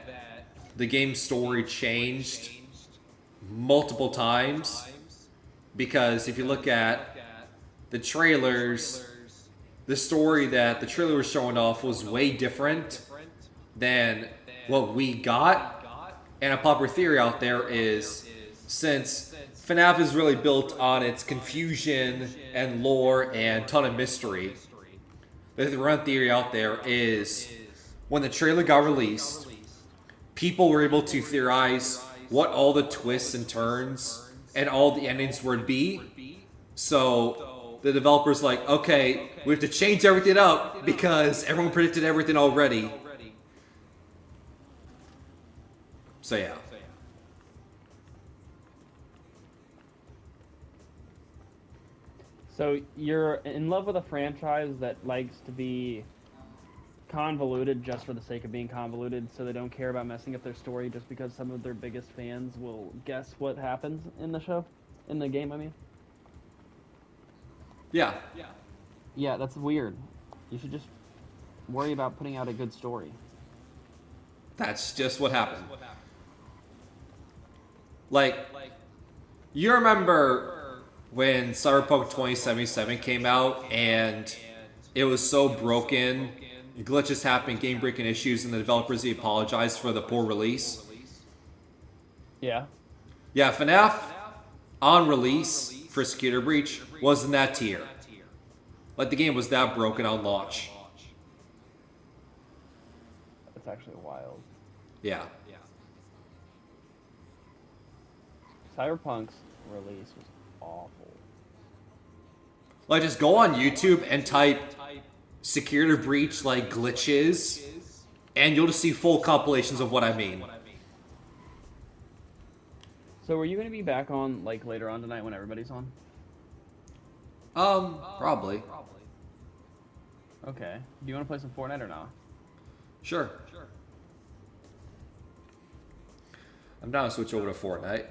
the game's story changed multiple times, because if you look at the trailers, the story that the trailer was showing off was way different than what we got. And a popular theory out there is, since FNAF is really built on its confusion and lore and ton of mystery, the run theory out there is when the trailer got released, people were able to theorize what all the twists and turns and all the endings would be. So the developers like, okay, we have to change everything up because everyone predicted everything already. So yeah. So you're in love with a franchise that likes to be convoluted just for the sake of being convoluted, so they don't care about messing up their story just because some of their biggest fans will guess what happens in the show, in the game, I mean. Yeah. Yeah, that's weird. You should just worry about putting out a good story. That's just what happened. Like, you remember when Cyberpunk 2077 came out and it was so broken, glitches happened, game-breaking issues, and the developers apologized for the poor release? Yeah. Yeah, FNAF on release for Security Breach was in that tier. Like, the game was that broken on launch. That's actually wild. Yeah. Cyberpunk's release was awful. Like, just go on YouTube and type Security Breach, like, glitches, and you'll just see full compilations of what I mean. So are you going to be back on, like, later on tonight when everybody's on? Probably. Okay. Do you want to play some Fortnite or not? Sure. I'm down to switch over to Fortnite.